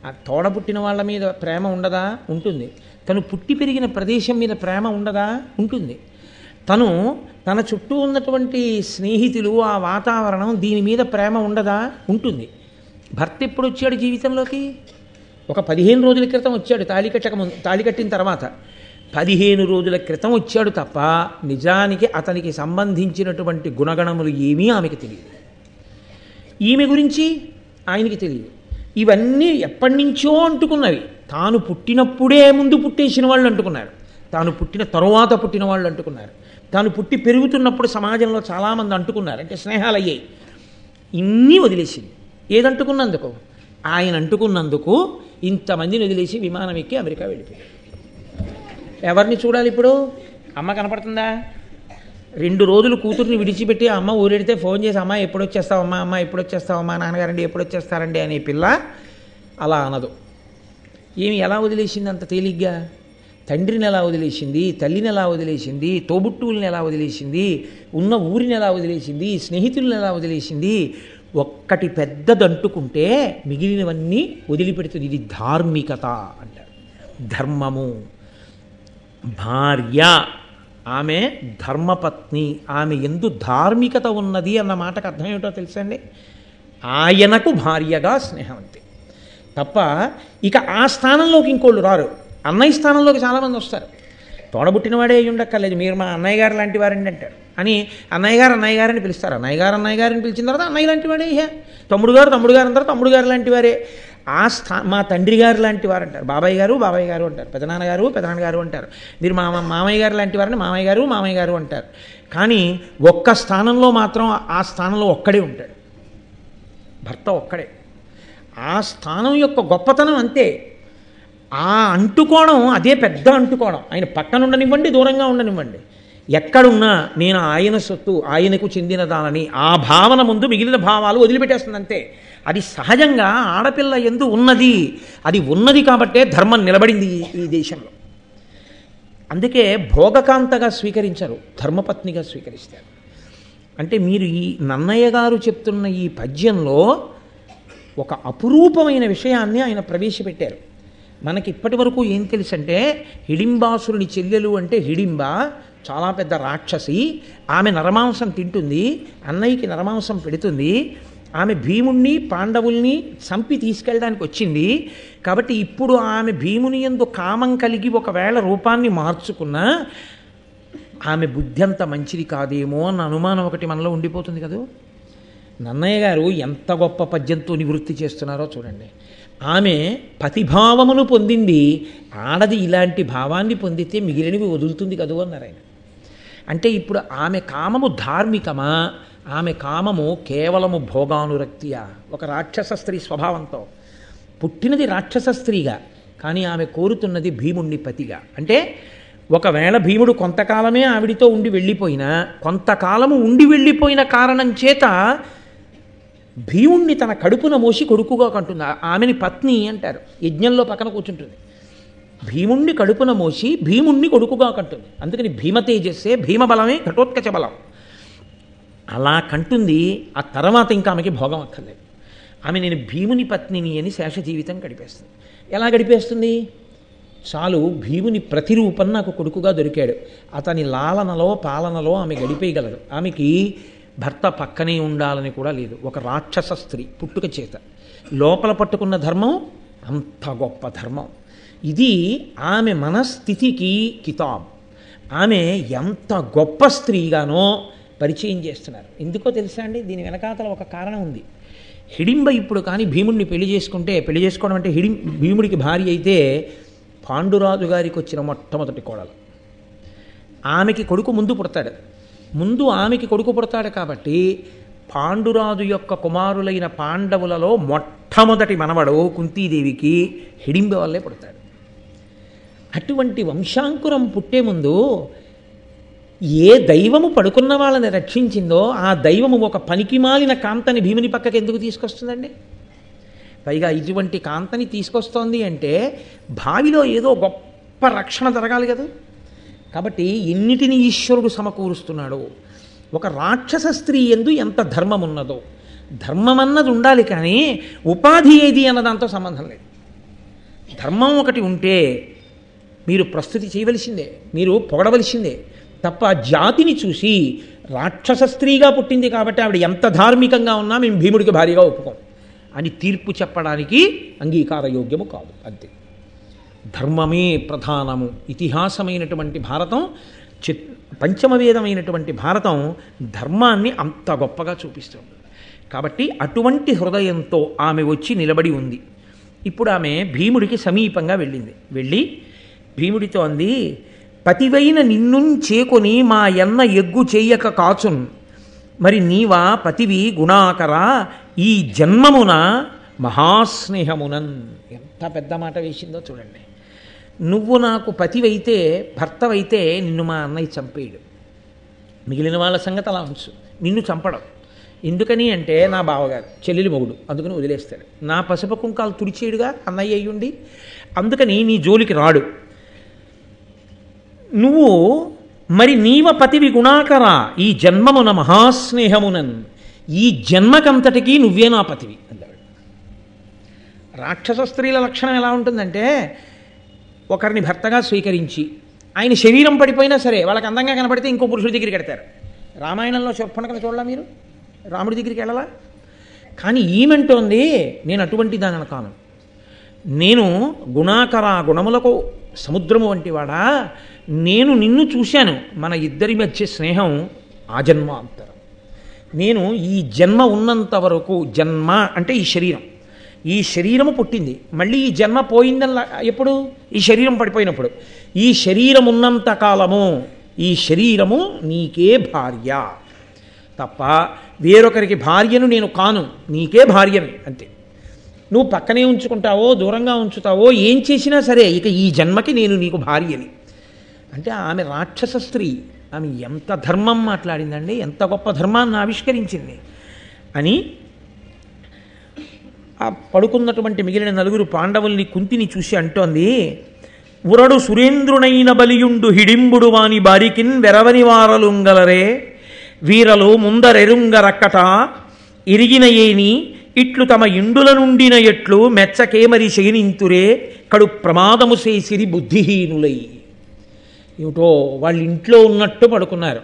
ఆ తోడ పుట్టిన వాళ్ళ మీద ప్రేమ ఉండదా? ఉంటుంది. తను పుట్టి పెరిగిన ప్రదేశం మీద ప్రేమ ఉండదా? ఉంటుంది. తన చుట్టూ ఉన్నటువంటి స్నేహితులు, ఆ వాతావరణం, దీని మీద ప్రేమ ఉండదా? ఉంటుంది. భర్త ఎప్పుడు వచ్చాడు జీవితంలోకి? ఒక 15 రోజుల క్రితం వచ్చాడు. తాళి కట్టిన తర్వాత 15 రోజుల క్రితం వచ్చాడు తప్ప నిజానికి అతనికి సంబంధించినటువంటి గుణగణములు ఏమీ ఆమెకి తెలియదు. ఈమె గురించి ఆయనకి తెలియదు. ఇవన్నీ ఎప్పటి నుంచో అంటుకున్నవి. తాను పుట్టినప్పుడే ముందు పుట్టేసిన వాళ్ళు అంటుకున్నారు, తాను పుట్టిన తరువాత పుట్టిన వాళ్ళు అంటుకున్నారు, తాను పుట్టి పెరుగుతున్నప్పుడు సమాజంలో చాలామంది అంటుకున్నారు. అంటే స్నేహాలు అయ్యాయి. ఇన్ని వదిలేసింది. ఏదంటుకున్నందుకు? ఆయన అంటుకున్నందుకు ఇంతమందిని వదిలేసి విమానం ఎక్కి అమెరికా వెళ్ళిపోయాడు. ఎవరిని చూడాలి ఇప్పుడు? అమ్మ కనపడుతుందా? 2 రోజులు కూతుర్ని విడిచిపెట్టి అమ్మ ఊరెడితే ఫోన్ చేసి, అమ్మ ఎప్పుడు వచ్చేస్తావమ్మా, అమ్మ ఎప్పుడు వచ్చేస్తావమ్మా, నాన్నగారండి ఎప్పుడు వచ్చేస్తారండి అనే పిల్ల అలా అనదు. ఏమి ఎలా వదిలేసింది అంత తేలిగ్గా? తండ్రిని ఎలా వదిలేసింది, తల్లిని ఎలా వదిలేసింది, తోబుట్టువుల్ని ఎలా వదిలేసింది, ఉన్న ఊరిని ఎలా వదిలేసింది, స్నేహితులను ఎలా వదిలేసింది. ఒక్కటి పెద్దదంటుకుంటే మిగిలినవన్నీ వదిలిపెడుతుంది. ఇది ధార్మికత అంటారు, ధర్మము. భార్య, ఆమె ధర్మపత్ని, ఆమె ఎందు ధార్మికత ఉన్నది అన్న మాటకు అర్థం ఏమిటో తెలుసండి? ఆయనకు భార్యగా స్నేహం అంతే తప్ప ఇక ఆ స్థానంలోకి ఇంకోళ్ళు రారు. అన్నయ్య స్థానంలోకి చాలామంది వస్తారు. తోడబుట్టినవాడే అయ్యి ఉండక్కర్లేదు, మీరు మా అన్నయ్య గారు లాంటి వారండి అంటారు అని అన్నయ్య గారని పిలుస్తారు. అన్నయ్య గారిని పిలిచిన తర్వాత అన్నయ్య లాంటి వాడే. తమ్ముడు గారు అంటారు, తమ్ముడు గారు లాంటి వారే. మా తండ్రి గారు లాంటి వారు అంటారు, బాబాయ్ గారు అంటారు, పెదనాన్న గారు అంటారు. మీరు మామయ్య గారు లాంటి వారని మామయ్య గారు అంటారు. కానీ ఒక్క స్థానంలో మాత్రం ఆ స్థానంలో ఒక్కడే ఉంటాడు. భర్త ఒక్కడే. ఆ స్థానం యొక్క గొప్పతనం అంతే. ఆ అంటుకోవడం అదే పెద్ద అంటుకోవడం. ఆయన పక్కన ఉండనివ్వండి, దూరంగా ఉండనివ్వండి, ఎక్కడున్నా నేను ఆయన సొత్తు, ఆయనకు చెందినదానని ఆ భావన ముందు మిగిలిన భావాలు వదిలిపెట్టేస్తుంది అంతే. అది సహజంగా ఆడపిల్ల యందు ఉన్నది. అది ఉన్నది కాబట్టే ధర్మం నిలబడింది ఈ దేశంలో. అందుకే భోగకాంతగా స్వీకరించరు, ధర్మపత్నిగా స్వీకరిస్తారు. అంటే మీరు ఈ నన్నయ్య గారు చెప్తున్న ఈ పద్యంలో ఒక అపురూపమైన విషయాన్ని ఆయన ప్రవేశపెట్టారు. మనకి ఇప్పటి వరకు ఏం తెలుసంటే, హిడింబాసురుని చెల్లెలు అంటే హిడింబ చాలా పెద్ద రాక్షసి, ఆమె నరమాంసం తింటుంది, అన్నయ్యకి నరమాంసం పెడుతుంది, ఆమె భీముణ్ణి పాండవుల్ని చంపి తీసుకెళ్ళడానికి వచ్చింది. కాబట్టి ఇప్పుడు ఆమె భీముని యందు కామం కలిగి ఒకవేళ రూపాన్ని మార్చుకున్నా ఆమె బుద్ధి అంత మంచిది కాదేమో అన్న అనుమానం ఒకటి మనలో ఉండిపోతుంది కదా. నన్నయ్య గారు ఎంత గొప్ప పద్యంతో నివృత్తి చేస్తున్నారో చూడండి. ఆమె పతిభావమును పొందింది, ఆడది ఇలాంటి భావాన్ని పొందితే మిగిలినవి వదులుతుంది కదూ అన్నారు ఆయన. అంటే ఇప్పుడు ఆమె కామము ధార్మికమా, ఆమె కామము కేవలము భోగానురక్తియా? ఒక రాక్షస స్త్రీ స్వభావంతో పుట్టినది రాక్షస స్త్రీగా, కానీ ఆమె కోరుతున్నది భీముణ్ణి పతిగా. అంటే ఒకవేళ భీముడు కొంతకాలమే ఆవిడితో ఉండి వెళ్ళిపోయినా, కొంతకాలము ఉండి వెళ్ళిపోయిన కారణం చేత భీముణ్ణి తన కడుపున మోసి కొడుకుగా కంటుంది. ఆమెని పత్ని అంటారు, యజ్ఞంలో పక్కన కూర్చుంటుంది. భీముణ్ణి కడుపున మోసి భీముణ్ణి కొడుకుగా కంటుంది. అందుకని భీమతేజస్సే, భీమబలమే ఘటోత్కచ బలం. అలా కంటుంది. ఆ తర్వాత ఇంకా ఆమెకి భోగం అక్కర్లేదు. ఆమె నేను భీముని పత్నిని అని శేష జీవితం గడిపేస్తుంది. ఎలా గడిపేస్తుంది? చాలు, భీముని ప్రతిరూపం నాకు కొడుకుగా దొరికాడు, అతని లాలనలో పాలనలో ఆమె గడిపేయగలదు. ఆమెకి భర్త పక్కనే ఉండాలని కూడా లేదు. ఒక రాక్షస స్త్రీ పుట్టుక చేత లోపల పట్టుకున్న ధర్మం అంత గొప్ప ధర్మం. ఇది ఆమె మనస్థితికి కితాబ్. ఆమె ఎంత గొప్ప స్త్రీగానో పరిచయం చేస్తున్నారు. ఎందుకో తెలుసా అండి? దీని వెనకాతల ఒక కారణం ఉంది. హిడింబ ఇప్పుడు కానీ భీముడిని పెళ్లి చేసుకోవడం అంటే భీముడికి భార్య అయితే పాండురాజు గారికి వచ్చిన మొట్టమొదటి కోడలు. ఆమెకి కొడుకు ముందు ఆమెకి కొడుకు పుడతాడు కాబట్టి పాండురాజు యొక్క కుమారులైన పాండవులలో మొట్టమొదటి మనవడు కుంతీదేవికి హిడింబ వల్లే పుడతాడు. అటువంటి వంశాంకురం పుట్టే ముందు ఏ దైవము పడుకున్న వాళ్ళని రక్షించిందో ఆ దైవము ఒక పనికిమాలిన కాంతని భీముని పక్కకి ఎందుకు తీసుకొస్తుందండి? పైగా ఇటువంటి కాంతని తీసుకొస్తోంది అంటే భావిలో ఏదో గొప్ప రక్షణ జరగాలి కదా. కాబట్టి ఎన్నిటిని ఈశ్వరుడు సమకూరుస్తున్నాడు. ఒక రాక్షస స్త్రీ యందు ఎంత ధర్మం ఉన్నదో, ధర్మం అన్నది ఉండాలి, కానీ ఉపాధి ఏది అన్నదాంతో సంబంధం లేదు. ధర్మం ఒకటి ఉంటే మీరు ప్రస్తుతి చేయవలసిందే, మీరు పొగడవలసిందే తప్ప జాతిని చూసి రాక్షస స్త్రీగా పుట్టింది కాబట్టి ఆవిడ ఎంత ధార్మికంగా ఉన్నా మేము భీముడికి భార్యగా ఒప్పుకోం అని తీర్పు చెప్పడానికి అంగీకారయోగ్యము కాదు. అంతే. ధర్మమే ప్రధానము. ఇతిహాసమైనటువంటి భారతం, పంచమవేదమైనటువంటి భారతం ధర్మాన్ని అంత గొప్పగా చూపిస్తుంది. కాబట్టి అటువంటి హృదయంతో ఆమె వచ్చి నిలబడి ఉంది. ఇప్పుడు ఆమె భీముడికి సమీపంగా వెళ్ళి భీముడితో అంది, పతివైన నిన్నుంచేకొని మా ఎన్న ఎగ్గు చెయ్యక కాచున్, మరి నీవా పతివి గుణాకర ఈ జన్మమున మహాస్నేహమునన్. ఎంత పెద్ద మాట వేసిందో చూడండి. నువ్వు నాకు పతివైతే, భర్తవైతే నిన్ను మా అన్నయ్య చంపేయడు. మిగిలిన వాళ్ళ సంగతి అలా ఉంచు, నిన్ను చంపడం. ఎందుకని అంటే నా బావగారు చెల్లెలి మొగుడు, అందుకని వదిలేస్తాడు. నా పసుపు కుంకాలు తుడిచేయుడుగా అన్నయ్య అయ్యుండి, అందుకని నీ జోలికి రాడు. నువ్వు మరి నీవ పతివి గుణాకర ఈ జన్మమున మహాస్నేహమునన్, ఈ జన్మకంతటికీ నువ్వే నా పతివి అన్నాడు. రాక్షస స్త్రీల లక్షణం ఎలా ఉంటుందంటే, ఒకరిని భర్తగా స్వీకరించి ఆయన శరీరం పడిపోయినా సరే వాళ్ళకి అందంగా కనపడితే ఇంకో పురుషుడి దగ్గరికి వెడతారు. రామాయణంలో శూర్పణఖను చూడలా మీరు? రాముడి దగ్గరికి వెళ్ళలా? కానీ ఈమెంటోంది, నేను అటువంటి దానిని కాను, నేను గుణాకర గుణములకు సముద్రము వంటి వాడా, నేను నిన్ను చూశాను, మన ఇద్దరి మధ్య స్నేహం ఆజన్మాంతరం. నేను ఈ జన్మ ఉన్నంత వరకు, జన్మ అంటే ఈ శరీరము పుట్టింది, మళ్ళీ ఈ జన్మ పోయిందల్లా ఎప్పుడు? ఈ శరీరం పడిపోయినప్పుడు. ఈ శరీరం ఉన్నంత కాలము ఈ శరీరము నీకే భార్య తప్ప వేరొకరికి భార్యను నేను కాను, నీకే భార్యని అంతే. నువ్వు పక్కనే ఉంచుకుంటావో దూరంగా ఉంచుతావో ఏం చేసినా సరే ఇక ఈ జన్మకి నేను నీకు భార్యని. అంటే ఆమె రాక్షస స్త్రీ, ఆమె ఎంత ధర్మం మాట్లాడిందండి, ఎంత గొప్ప ధర్మాన్ని ఆవిష్కరించింది అని. ఆ పడుకున్నటువంటి మిగిలిన నలుగురు పాండవుల్ని కుంతిని చూసి అంటోంది, ఉరడు సురేంద్రునైన బలియుండు హిడింబుడు వాని బారికిన్ వెరవని వారలుంగలరే వీరలు ముందరెరుంగ రక్కట ఇరిగిన ఏని ఇట్లు తమ ఇండుల నుండిన ఎట్లు మెచ్చకేమరి శయనింతురే కడు ప్రమాదము చేసిరి బుద్ధిహీనులై. ఏమిటో వాళ్ళు ఇంట్లో ఉన్నట్టు పడుకున్నారు.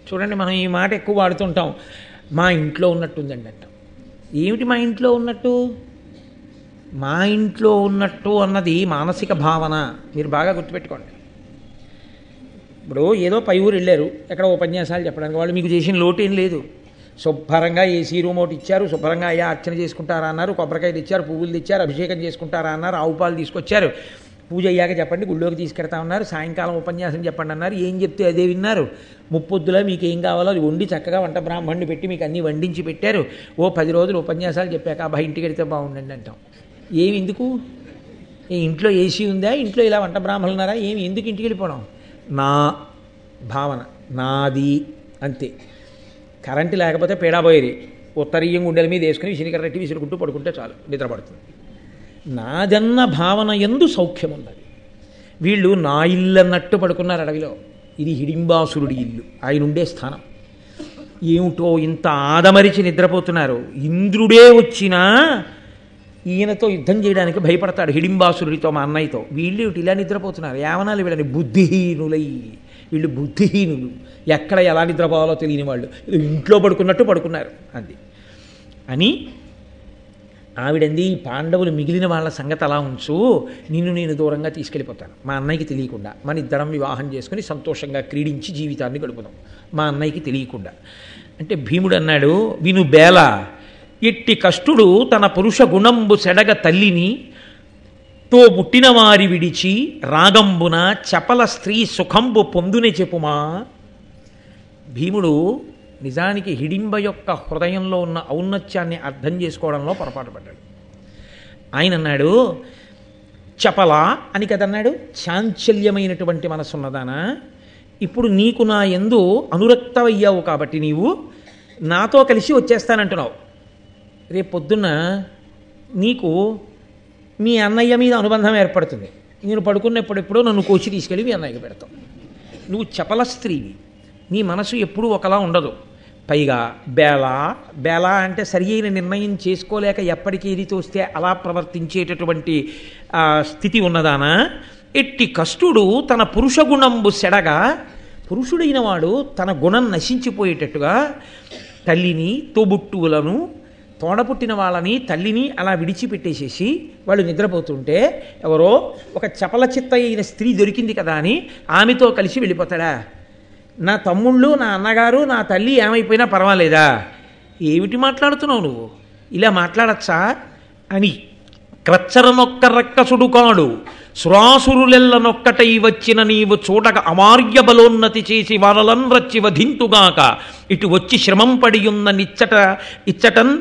చూడండి, మనం ఈ మాట ఎక్కువ వాడుతుంటాం, మా ఇంట్లో ఉన్నట్టుందండి అంటాం. ఏమిటి మా ఇంట్లో ఉన్నట్టు? మా ఇంట్లో ఉన్నట్టు అన్నది మానసిక భావన. మీరు బాగా గుర్తుపెట్టుకోండి. ఇప్పుడు ఏదో పై ఊరు వెళ్ళారు, ఎక్కడ ఉపన్యాసాలు చెప్పడానికి, వాళ్ళు మీకు చేసిన లోటు ఏం లేదు. శుభ్రంగా ఏసీ రూమ్ ఒకటి ఇచ్చారు, శుభ్రంగా అయ్యా అర్చన చేసుకుంటారా అన్నారు, కొబ్బరికాయలు ఇచ్చారు, పువ్వులు తెచ్చారు, అభిషేకం చేసుకుంటారా అన్నారు, ఆవు పాలు తీసుకొచ్చారు, పూజ అయ్యాక చెప్పండి గుళ్ళోకి తీసుకెడతా ఉన్నారు, సాయంకాలం ఉపన్యాసం చెప్పండి అన్నారు. ఏం చెప్తే అదే విన్నారు. ముప్పొద్దులా మీకు ఏం కావాలో అది వండి చక్కగా వంట బ్రాహ్మణ్ణి పెట్టి మీకు అన్నీ వండించి పెట్టారు. ఓ 10 రోజులు ఉపన్యాసాలు చెప్పాక అబ్బాయి ఇంటికి వెడితే బాగుండండి అంటాం. ఏమి ఎందుకు? ఇంట్లో ఏసీ ఉందా, ఇంట్లో ఇలా వంట బ్రాహ్మణులు ఉన్నారా, ఏమి ఎందుకు ఇంటికి వెళ్ళిపోవడం? నా భావన, నాది అంతే. కరెంటు లేకపోతే పేడాపోయేది, ఉత్తరీయం గుండెల మీద వేసుకుని విసిరికర్రెట్టి విసురుకుంటూ పడుకుంటే చాలు, నిద్రపడుతుంది. నాదన్న భావన యందు సౌఖ్యం ఉన్నది. వీళ్ళు నా ఇల్లు అన్నట్టు పడుకున్నారు అడవిలో. ఇది హిడింబాసురుడి ఇల్లు, ఆయన ఉండే స్థానం. ఏమిటో ఇంత ఆదమరిచి నిద్రపోతున్నారు. ఇంద్రుడే వచ్చినా ఈయనతో యుద్ధం చేయడానికి భయపడతాడు, హిడింబాసురుడితో, మా అన్నయ్యతో. వీళ్ళు ఇలా నిద్రపోతున్నారు. ఏమనాలి వీళ్ళని? బుద్ధిహీనులై. వీళ్ళు బుద్ధిహీనులు, ఎక్కడ ఎలా నిద్రపోవాలో తెలియని వాళ్ళు, ఇంట్లో పడుకున్నట్టు పడుకున్నారు అది అని. ఆవిడంది, పాండవులు మిగిలిన వాళ్ళ సంగతి అలా ఉంచు, నిన్ను నేను దూరంగా తీసుకెళ్ళిపోతాను, మా అన్నయ్యకి తెలియకుండా. మన ఇద్దరం వివాహం చేసుకుని సంతోషంగా క్రీడించి జీవితాన్ని గడుపుదాం, మా అన్నయ్యకి తెలియకుండా. అంటే భీముడు అన్నాడు, విను బేల, ఎట్టి కష్టుడు తన పురుష గుణంబు సెడగ తల్లిని తో పుట్టిన వారి విడిచి రాగంబున చపల స్త్రీ సుఖంబు పొందునే చెప్పుమా. భీముడు నిజానికి హిడింబ యొక్క హృదయంలో ఉన్న ఔన్నత్యాన్ని అర్థం చేసుకోవడంలో పొరపాటు పడ్డాడు. ఆయన అన్నాడు, చపల అని కదన్నాడు, చాంచల్యమైనటువంటి మనసున్నదానా, ఇప్పుడు నీకు నా యందు అనురక్తమయ్యావు కాబట్టి నీవు నాతో కలిసి వచ్చేస్తానంటున్నావు. రేపు పొద్దున్న నీకు మీ అన్నయ్య మీద అనుబంధం ఏర్పడుతుంది. నేను పడుకున్నప్పుడెప్పుడో నన్ను కోచి తీసుకెళ్ళి మీ అన్నయ్యకి పెడతావు. నువ్వు చపల స్త్రీవి, నీ మనసు ఎప్పుడూ ఒకలా ఉండదు. పైగా బేళ అంటే సరి అయిన నిర్ణయం చేసుకోలేక ఎప్పటికీ ఏది తోస్తే అలా ప్రవర్తించేటటువంటి స్థితి ఉన్నదానా. ఎట్టి కష్టుడు తన పురుష గుణంబు సెడగా, పురుషుడైన వాడు తన గుణం నశించిపోయేటట్టుగా తల్లిని, తోబుట్టువులను, తోడపుట్టిన వాళ్ళని, తల్లిని అలా విడిచిపెట్టేసేసి వాళ్ళు నిద్రపోతుంటే ఎవరో ఒక చపల చిత్త అయిన స్త్రీ దొరికింది కదా అని ఆమెతో కలిసి వెళ్ళిపోతాడా? నా తమ్ముళ్ళు, నా అన్నగారు, నా తల్లి ఏమైపోయినా పర్వాలేదా? ఏమిటి మాట్లాడుతున్నావు నువ్వు? ఇలా మాట్లాడచ్చా అని. క్రచ్చరనొక్క రక్కసుడు కాడు, సురాసురులెల్లనొక్కటై వచ్చిన నీవు చూడక అమార్య బలోన్నతి చేసి వారలన్ రచ్చి వధింతుగాక ఇటు వచ్చి శ్రమం పడియున్న ఇచ్చటన్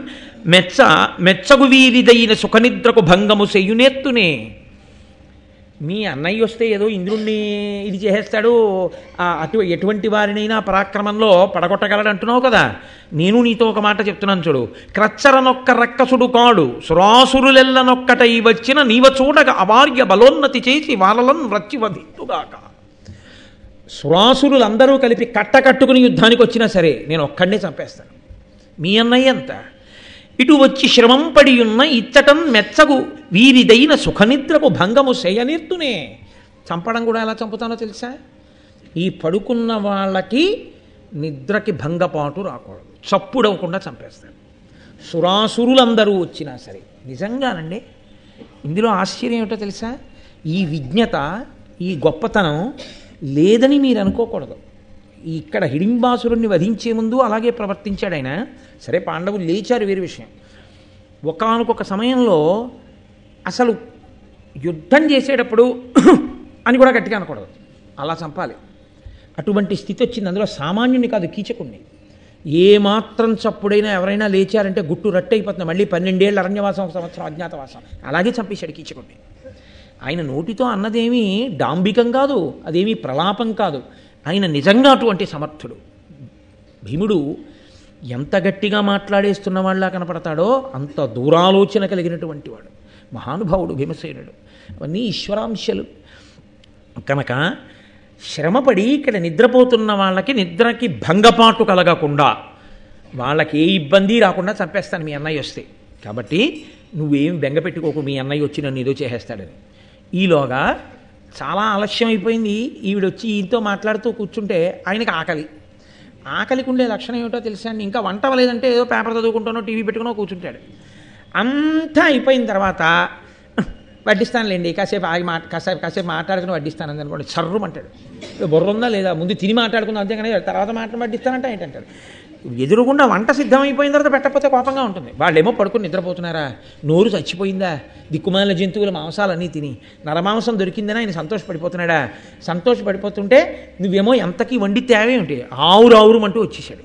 మెచ్చగు వీరిదైన సుఖనిద్రకు భంగము సెయ్యునేత్తునే. మీ అన్నయ్య వస్తే ఏదో ఇంద్రుణ్ణి ఇది చేసేస్తాడు, ఎటువంటి వారినైనా పరాక్రమంలో పడగొట్టగలడు అంటున్నావు కదా. నేను నీతో ఒక మాట చెప్తున్నాను చూడు. క్రచ్చరనొక్క రక్కసుడు కాడు, సురాసురులెల్లనొక్కటై వచ్చిన నీవ చూడగా అవార్య బలోన్నతి చేసి వాళ్ళలను రచ్చి వధింతుగాక. సురాసురులందరూ కలిపి కట్టుకుని యుద్ధానికి వచ్చినా సరే నేను ఒక్కడినే చంపేస్తాను. మీ అన్నయ్య ఎంత? ఇటు వచ్చి శ్రమం పడి ఉన్న ఇచ్చటం మెచ్చగు వీరిదైన సుఖనిద్రకు భంగము శయనిర్తునే. చంపడం కూడా ఎలా చంపుతానో తెలుసా? ఈ పడుకున్న వాళ్ళకి నిద్రకి భంగపాటు రాకూడదు, చప్పుడవకుండా చంపేస్తాను. సురాసురులందరూ వచ్చినా సరే. నిజంగానండి, ఇందులో ఆశ్చర్యం ఏమిటో తెలుసా? ఈ విజ్ఞత, ఈ గొప్పతనం లేదని మీరు అనుకోకూడదు. ఇక్కడ హిడింబాసురుణ్ణి వధించే ముందు అలాగే ప్రవర్తించాడు ఆయన. సరే, పాండవులు లేచారు, వేరే విషయం. ఒకానొక సమయంలో అసలు యుద్ధం చేసేటప్పుడు అని కూడా గట్టిగా అనకూడదు, అలా చంపాలి. అటువంటి స్థితి వచ్చింది. అందులో సామాన్యుని కాదు, కీచకుణ్ణి. ఏమాత్రం చప్పుడైనా ఎవరైనా లేచారంటే గుట్టు రట్టయిపోతుంది. మళ్ళీ 12 ఏళ్ళు అరణ్యవాసం, 1 సంవత్సరం అజ్ఞాతవాసం, అలాగే చంపేశాడు కీచకుడిని. ఆయన నోటితో అన్నదేమీ డాంబికం కాదు, అదేమీ ప్రలాపం కాదు, ఆయన నిజంగా అటువంటి సమర్థుడు. భీముడు ఎంత గట్టిగా మాట్లాడేస్తున్న వాళ్ళ కనపడతాడో అంత దూరాలోచన కలిగినటువంటి వాడు మహానుభావుడు భీమసేనుడు. అవన్నీ ఈశ్వరాంశలు కనుక శ్రమపడి ఇక్కడ నిద్రపోతున్న వాళ్ళకి నిద్రకి భంగపాటు కలగకుండా, వాళ్ళకి ఏ ఇబ్బంది రాకుండా చంపేస్తాను మీ అన్నయ్య వస్తే. కాబట్టి నువ్వేం బెంగ పెట్టుకోకు, మీ అన్నయ్య వచ్చి నన్ను ఏదో చేసేస్తాడని. ఈలోగా చాలా ఆలస్యం అయిపోయింది. ఈవిడొచ్చి ఈయనతో మాట్లాడుతూ కూర్చుంటే ఆయనకి ఆకలికి ఉండే లక్షణం ఏమిటో తెలుసా అండి? ఇంకా వంట అవ్వలేదంటే ఏదో పేపర్ చదువుకుంటానో టీవీ పెట్టుకునో కూర్చుంటాడు. అంతా అయిపోయిన తర్వాత వడ్డిస్తానులేండి, కాసేపు ఆగి కాసేపు మాట్లాడుకుని వడ్డిస్తాను అనుకోండి, సర్రుమంటాడు. బుర్ర ఉందా లేదా, ముందు తిని మాట్లాడుకుందాం అంతేగాని తర్వాత వడ్డిస్తానంటే ఏంటంటాడు. ఎదురుగుండా వంట సిద్ధమైపోయిన తర్వాత పెట్టకపోతే కోపంగా ఉంటుంది. వాళ్ళేమో పడుకుని నిద్రపోతున్నారా, నోరు చచ్చిపోయిందా, దిక్కుమాలిన జంతువుల మాంసాలన్నీ తిని నరమాంసం దొరికిందని ఆయన సంతోషపడిపోతున్నాడా? సంతోషపడిపోతుంటే నువ్వేమో ఎంతకీ వండి తేవే ఉంటే ఆవురు అంటూ వచ్చేసాడు.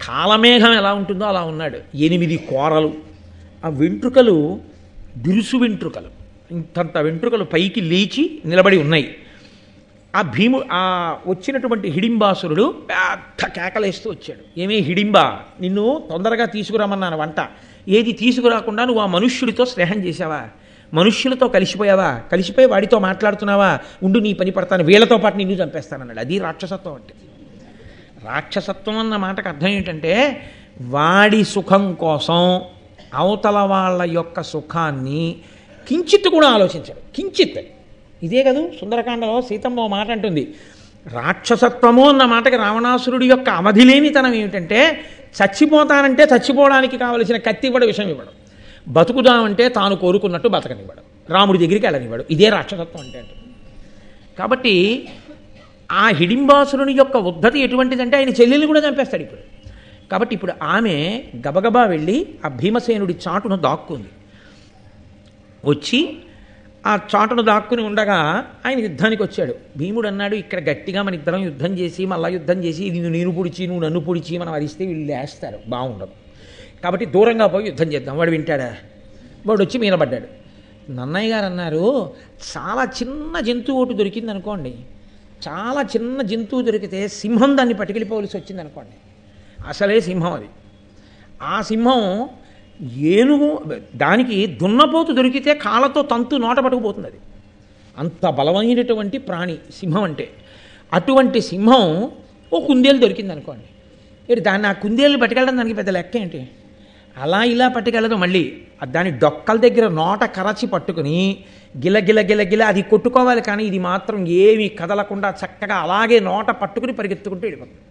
కాలమేఘం ఎలా ఉంటుందో అలా ఉన్నాడు. 8 కోరలు, ఆ వెంట్రుకలు బిరుసు వెంట్రుకలు, ఇంతంత వెంట్రుకలు పైకి లేచి నిలబడి ఉన్నాయి. ఆ వచ్చినటువంటి హిడింబాసురుడు పెద్ద కేకలేస్తూ వచ్చాడు. ఏమీ హిడింబా, నిన్ను తొందరగా తీసుకురామన్నాను వంట, ఏది తీసుకురాకుండా నువ్వు ఆ మనుష్యుడితో స్నేహం చేసావా, మనుష్యులతో కలిసిపోయావా, కలిసిపోయి వాడితో మాట్లాడుతున్నావా, ఉండు నీ పని పడతాను, వీళ్ళతో పాటు నిన్ను చంపేస్తానన్నాడు. అది రాక్షసత్వం అంటే. రాక్షసత్వం అన్న మాటకు అర్థం ఏంటంటే వాడి సుఖం కోసం అవతల వాళ్ళ యొక్క సుఖాన్ని కించిత్ కూడా ఆలోచించాడు. కించిత్, ఇదే కదా సుందరకాండలో సీతమ్మ మాట అంటుంది. రాక్షసత్వము అన్న మాటకి రావణాసురుడి యొక్క అవధిలేనితనం ఏమిటంటే చచ్చిపోతానంటే చచ్చిపోవడానికి కావలసిన కత్తి ఇవ్వడం, విషయం ఇవ్వడం, బతుకుదామంటే తాను కోరుకున్నట్టు బతకనివ్వడం, రాముడి దగ్గరికి వెళ్ళనివ్వడం. ఇదే రాక్షసత్వం అంటే. కాబట్టి ఆ హిడింబాసురుని యొక్క ఉద్ధతి ఎటువంటిదంటే ఆయన చెల్లెల్ని కూడా చంపేస్తాడు ఇప్పుడు. కాబట్టి ఇప్పుడు ఆమె గబగబా వెళ్ళి ఆ భీమసేనుడి చాటును దాక్కుంది. వచ్చి ఆ చాటును దాక్కుని ఉండగా ఆయన యుద్ధానికి వచ్చాడు. భీముడు అన్నాడు, ఇక్కడ గట్టిగా మన ఇద్దరం యుద్ధం చేసి మళ్ళా యుద్ధం చేసి ఇది నేను పొడిచి నువ్వు నన్ను పొడిచి మనం అరిస్తే వీళ్ళు లేస్తారు, బాగుండదు. కాబట్టి దూరంగా పోయి యుద్ధం చేద్దాం. వాడు వింటాడా? వాడు వచ్చి మీద పడ్డాడు. నన్నయ్య గారు అన్నారు, చాలా చిన్న జంతువు ఒకటి దొరికింది అనుకోండి, చాలా చిన్న జంతువు దొరికితే సింహం దాన్ని పట్టుకెళ్ళిపోవలసి వచ్చింది అనుకోండి, అసలే సింహం అది. ఆ సింహం ఏనుగు దానికి దున్నపోతు దొరికితే కాళ్ళతో తంతు నోట పట్టుకుపోతుంది. అది అంత బలమైనటువంటి ప్రాణి సింహం అంటే. అటువంటి సింహం ఓ కుందేలు దొరికింది అనుకోండి, దాన్ని ఆ కుందేలు పట్టుకెళ్ళడం దానికి పెద్ద లెక్క ఏంటి? అలా ఇలా పట్టుకెళ్ళదు, మళ్ళీ దాని డొక్కల దగ్గర నోట కరచి పట్టుకుని గిల అది కొట్టుకోవాలి. కానీ ఇది మాత్రం ఏమీ కదలకుండా చక్కగా అలాగే నోట పట్టుకుని పరిగెత్తుకుంటూ వెళ్ళిపోతుంది.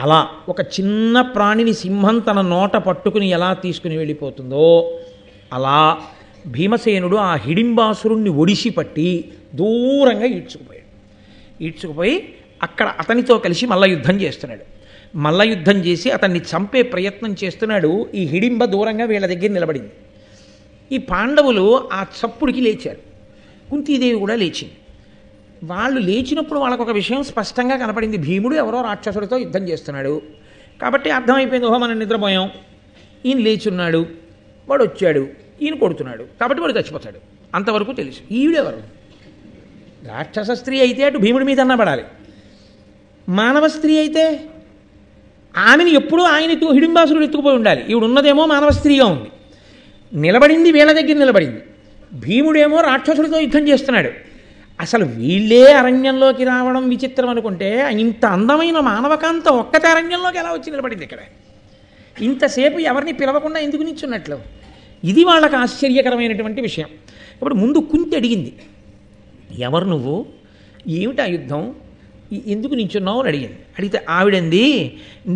అలా ఒక చిన్న ప్రాణిని సింహం తన నోట పట్టుకుని ఎలా తీసుకుని వెళ్ళిపోతుందో అలా భీమసేనుడు ఆ హిడింబాసురుణ్ణి ఒడిసి పట్టి దూరంగా ఈడ్చుకుపోయి అక్కడ అతనితో కలిసి మల్ల యుద్ధం చేస్తున్నాడు. మల్ల యుద్ధం చేసి అతన్ని చంపే ప్రయత్నం చేస్తున్నాడు. ఈ హిడింబ దూరంగా వీళ్ళ దగ్గర నిలబడింది. ఈ పాండవులు ఆ చప్పుడికి లేచారు. కుంతీదేవి కూడా లేచింది. వాళ్ళు లేచినప్పుడు వాళ్ళకు ఒక విషయం స్పష్టంగా కనపడింది. భీముడు ఎవరో రాక్షసుడితో యుద్ధం చేస్తున్నాడు. కాబట్టి అర్థమైపోయింది, ఓహో మనం నిద్రపోయాం, ఈయన లేచున్నాడు, వాడు వచ్చాడు, ఈయన కొడుతున్నాడు, కాబట్టి వాడు చచ్చిపోతాడు. అంతవరకు తెలుసు. ఈవిడెవరు? రాక్షస స్త్రీ అయితే అటు భీముడి మీద అన్నపడాలి. మానవ స్త్రీ అయితే ఆమెను ఎప్పుడూ ఆయనతో హిడింబాసురుడు ఎత్తుకుపోయి ఉండాలి. ఈవిడ ఉన్నదేమో మానవ స్త్రీగా ఉంది, నిలబడింది వీళ్ళ దగ్గర నిలబడింది. భీముడేమో రాక్షసుడితో యుద్ధం చేస్తున్నాడు. అసలు వీళ్ళే అరణ్యంలోకి రావడం విచిత్రం అనుకుంటే ఇంత అందమైన మానవకాంత ఒక్కతే అరణ్యంలోకి ఎలా వచ్చి నిలబడింది ఇక్కడ? ఇంతసేపు ఎవరిని పిలవకుండా ఎందుకు నిల్చున్నట్లు? ఇది వాళ్ళకు ఆశ్చర్యకరమైనటువంటి విషయం. ఇప్పుడు ముందు కుంతి అడిగింది, ఎవరు నువ్వు, ఏమిటి ఆ యుద్ధం, ఎందుకు నించున్నావు అని అడిగింది. అడిగితే ఆవిడంది,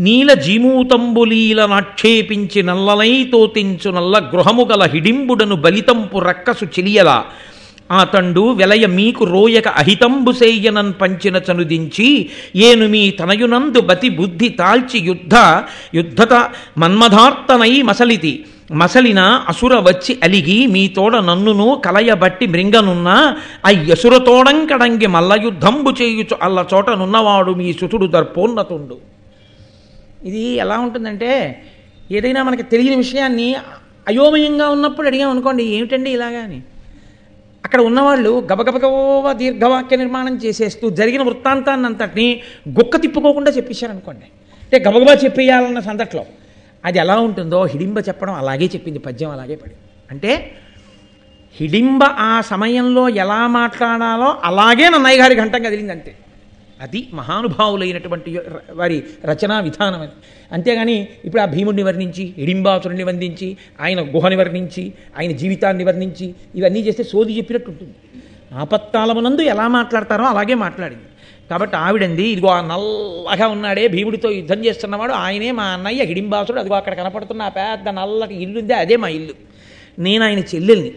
నీల జీమూతంబులీల నాక్షేపించి నల్లలై తోతించు నల్ల గృహము గల హిడింబుడను బలితంపు రక్కసు చెలియల ఆతండు వెలయ మీకు రోయక అహితంబు సేయనన్ పంచిన చనుదించి ఏను మీ తనయునందు బతి బుద్ధి తాల్చి యుద్ధత మన్మధార్తనై మసలిన అసుర వచ్చి అలిగి మీ తోడ నన్నును కలయబట్టి మృంగనున్న అయ్యసురతోడం కడంగి మల్ల యుద్ధంబు చేయుచు అల్ల చోటనున్నవాడు మీ సుతుడు దర్పోన్నతుండు. ఇది ఎలా ఉంటుందంటే ఏదైనా మనకి తెలియని విషయాన్ని అయోమయంగా ఉన్నప్పుడు అడిగామనుకోండి ఏమిటండి ఇలాగా అని, అక్కడ ఉన్నవాళ్ళు గబగబగబా దీర్ఘవాక్య నిర్మాణం చేసేస్తూ జరిగిన వృత్తాంతాన్ని అంతటిని గుక్క తిప్పుకోకుండా చెప్పేశారనుకోండి, అంటే గబగబా చెప్పేయాలన్న సందట్లో అది ఎలా ఉంటుందో హిడింబ చెప్పడం అలాగే చెప్పింది, పద్యం అలాగే పడింది. అంటే హిడింబ ఆ సమయంలో ఎలా మాట్లాడాలో అలాగే నన్నయ్య గారి ఘంటం కదిలింది అంతే. అది మహానుభావులైనటువంటి వారి రచనా విధానం అది. అంతేగాని ఇప్పుడు ఆ భీముడిని వర్ణించి హిడింబాసురుని వందించి ఆయన గుహని వర్ణించి ఆయన జీవితాన్ని వర్ణించి ఇవన్నీ చేస్తే సోది చెప్పినట్టు ఉంటుంది. ఆపత్కాలమునందు ఎలా మాట్లాడతారో అలాగే మాట్లాడింది. కాబట్టి ఆవిడంది ఇదిగో ఆ నల్లగా ఉన్నాడే భీముడితో యుద్ధం చేస్తున్నవాడు ఆయనే మా అన్నయ్య హిడింబాసుడు, అదిగో అక్కడ కనపడుతున్న ఆ పెద్ద నల్లకి ఇల్లుందే అదే మా ఇల్లు, నేను ఆయన చెల్లెల్ని.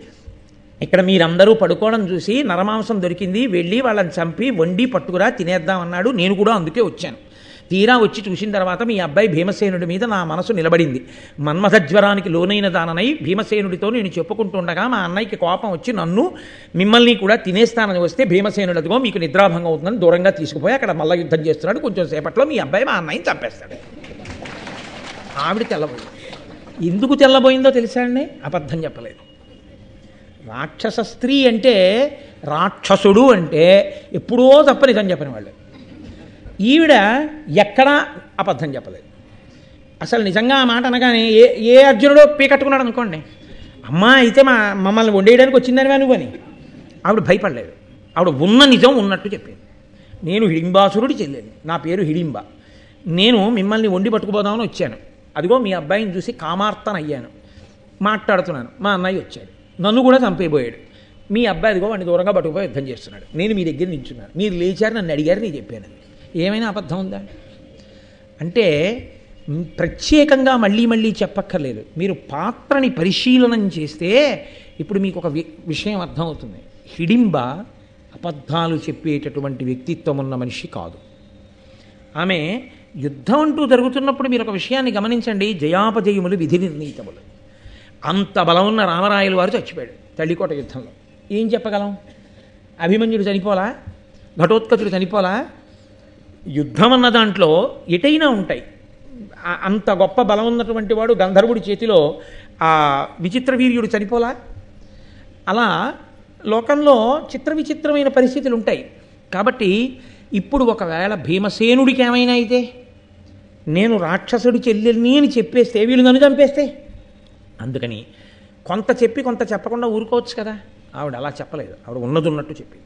ఇక్కడ మీరందరూ పడుకోవడం చూసి నరమాంసం దొరికింది, వెళ్ళి వాళ్ళని చంపి వండి పట్టుకురా తినేద్దామన్నాడు, నేను కూడా అందుకే వచ్చాను. తీరా వచ్చి చూసిన తర్వాత మీ అబ్బాయి భీమసేనుడి మీద నా మనసు నిలబడింది. మన్మథజ్వరానికి లోనైన దాననై భీమసేనుడితో నేను చెప్పుకుంటుండగా మా అన్నయ్యకి కోపం వచ్చి నన్ను మిమ్మల్ని కూడా తినేస్తానని వస్తే భీమసేనుడు అదిగో మీకు నిద్రాభంగం అవుతుందని దూరంగా తీసుకుపోయి అక్కడ మల్ల యుద్ధం చేస్తున్నాడు, కొంచెం సేపట్లో మీ అబ్బాయి మా అన్నయ్యని చంపేస్తాడు. ఆవిడ తెల్లబోయింది. ఎందుకు తెల్లబోయిందో తెలుసా అండి? అబద్ధం చెప్పలేదు. రాక్షస స్త్రీ అంటే రాక్షసుడు అంటే ఎప్పుడో తప్ప నిజం చెప్పని వాళ్ళు. ఈవిడ ఎక్కడా అబద్ధం చెప్పలేదు. అసలు నిజంగా ఆ మాట అనగానే ఏ అర్జునుడో పీకట్టుకున్నాడు అనుకోండి, అమ్మా అయితే మమ్మల్ని వండేయడానికి వచ్చిందని నువ్వని ఆవిడ భయపడలేదు. ఆవిడ ఉన్న నిజం ఉన్నట్టు చెప్పింది. నేను హిడింబాసురుడి చెల్లెని, నా పేరు హిడింబ, నేను మిమ్మల్ని వండి పట్టుకుపోదామని వచ్చాను, అదిగో మీ అబ్బాయిని చూసి కామార్తనయ్యాను, మాట్లాడుతున్నాను, మా అన్నయ్య వచ్చాడు, నన్ను కూడా చంపేయబోయాడు, మీ అబ్బాయి అదిగో వాడిని దూరంగా పట్టుకుపోయి యుద్ధం చేస్తున్నాడు, నేను మీ దగ్గర నిల్చున్నాను, మీరు లేచారు నన్ను అడిగారు నేను చెప్పాను. ఏమైనా అబద్ధం ఉందా? అంటే ప్రత్యేకంగా మళ్ళీ మళ్ళీ చెప్పక్కర్లేదు. మీరు పాత్రని పరిశీలనం చేస్తే ఇప్పుడు మీకు ఒక విషయం అర్థమవుతుంది. హిడింబ అబద్ధాలు చెప్పేటటువంటి వ్యక్తిత్వం ఉన్న మనిషి కాదు. ఆమె యుద్ధం అంటూ జరుగుతున్నప్పుడు మీరు ఒక విషయాన్ని గమనించండి, జయాపజయములు విధి నిర్ణీతములు. అంత బలం ఉన్న రామరాయలు వారు చచ్చిపోయాడు తల్లికోట యుద్ధంలో. ఏం చెప్పగలం? అభిమన్యుడు చనిపోలా, ఘటోత్కచుడు చనిపోలా. యుద్ధం అన్న దాంట్లో ఎటైనా ఉంటాయి. అంత గొప్ప బలం ఉన్నటువంటి వాడు గంధర్వుడి చేతిలో ఆ విచిత్రవీర్యుడు చనిపోలా. అలా లోకంలో చిత్ర విచిత్రమైన పరిస్థితులు ఉంటాయి. కాబట్టి ఇప్పుడు ఒకవేళ భీమసేనుడికి ఏమైనా అయితే, నేను రాక్షసుడి చెల్లెల్ని అని చెప్పేస్తే వీళ్ళు నన్ను చంపేస్తే, అందుకని కొంత చెప్పి కొంత చెప్పకుండా ఊరుకోవచ్చు కదా. ఆవిడ అలా చెప్పలేదు, ఆవిడ ఉన్నది ఉన్నట్టు చెప్పింది.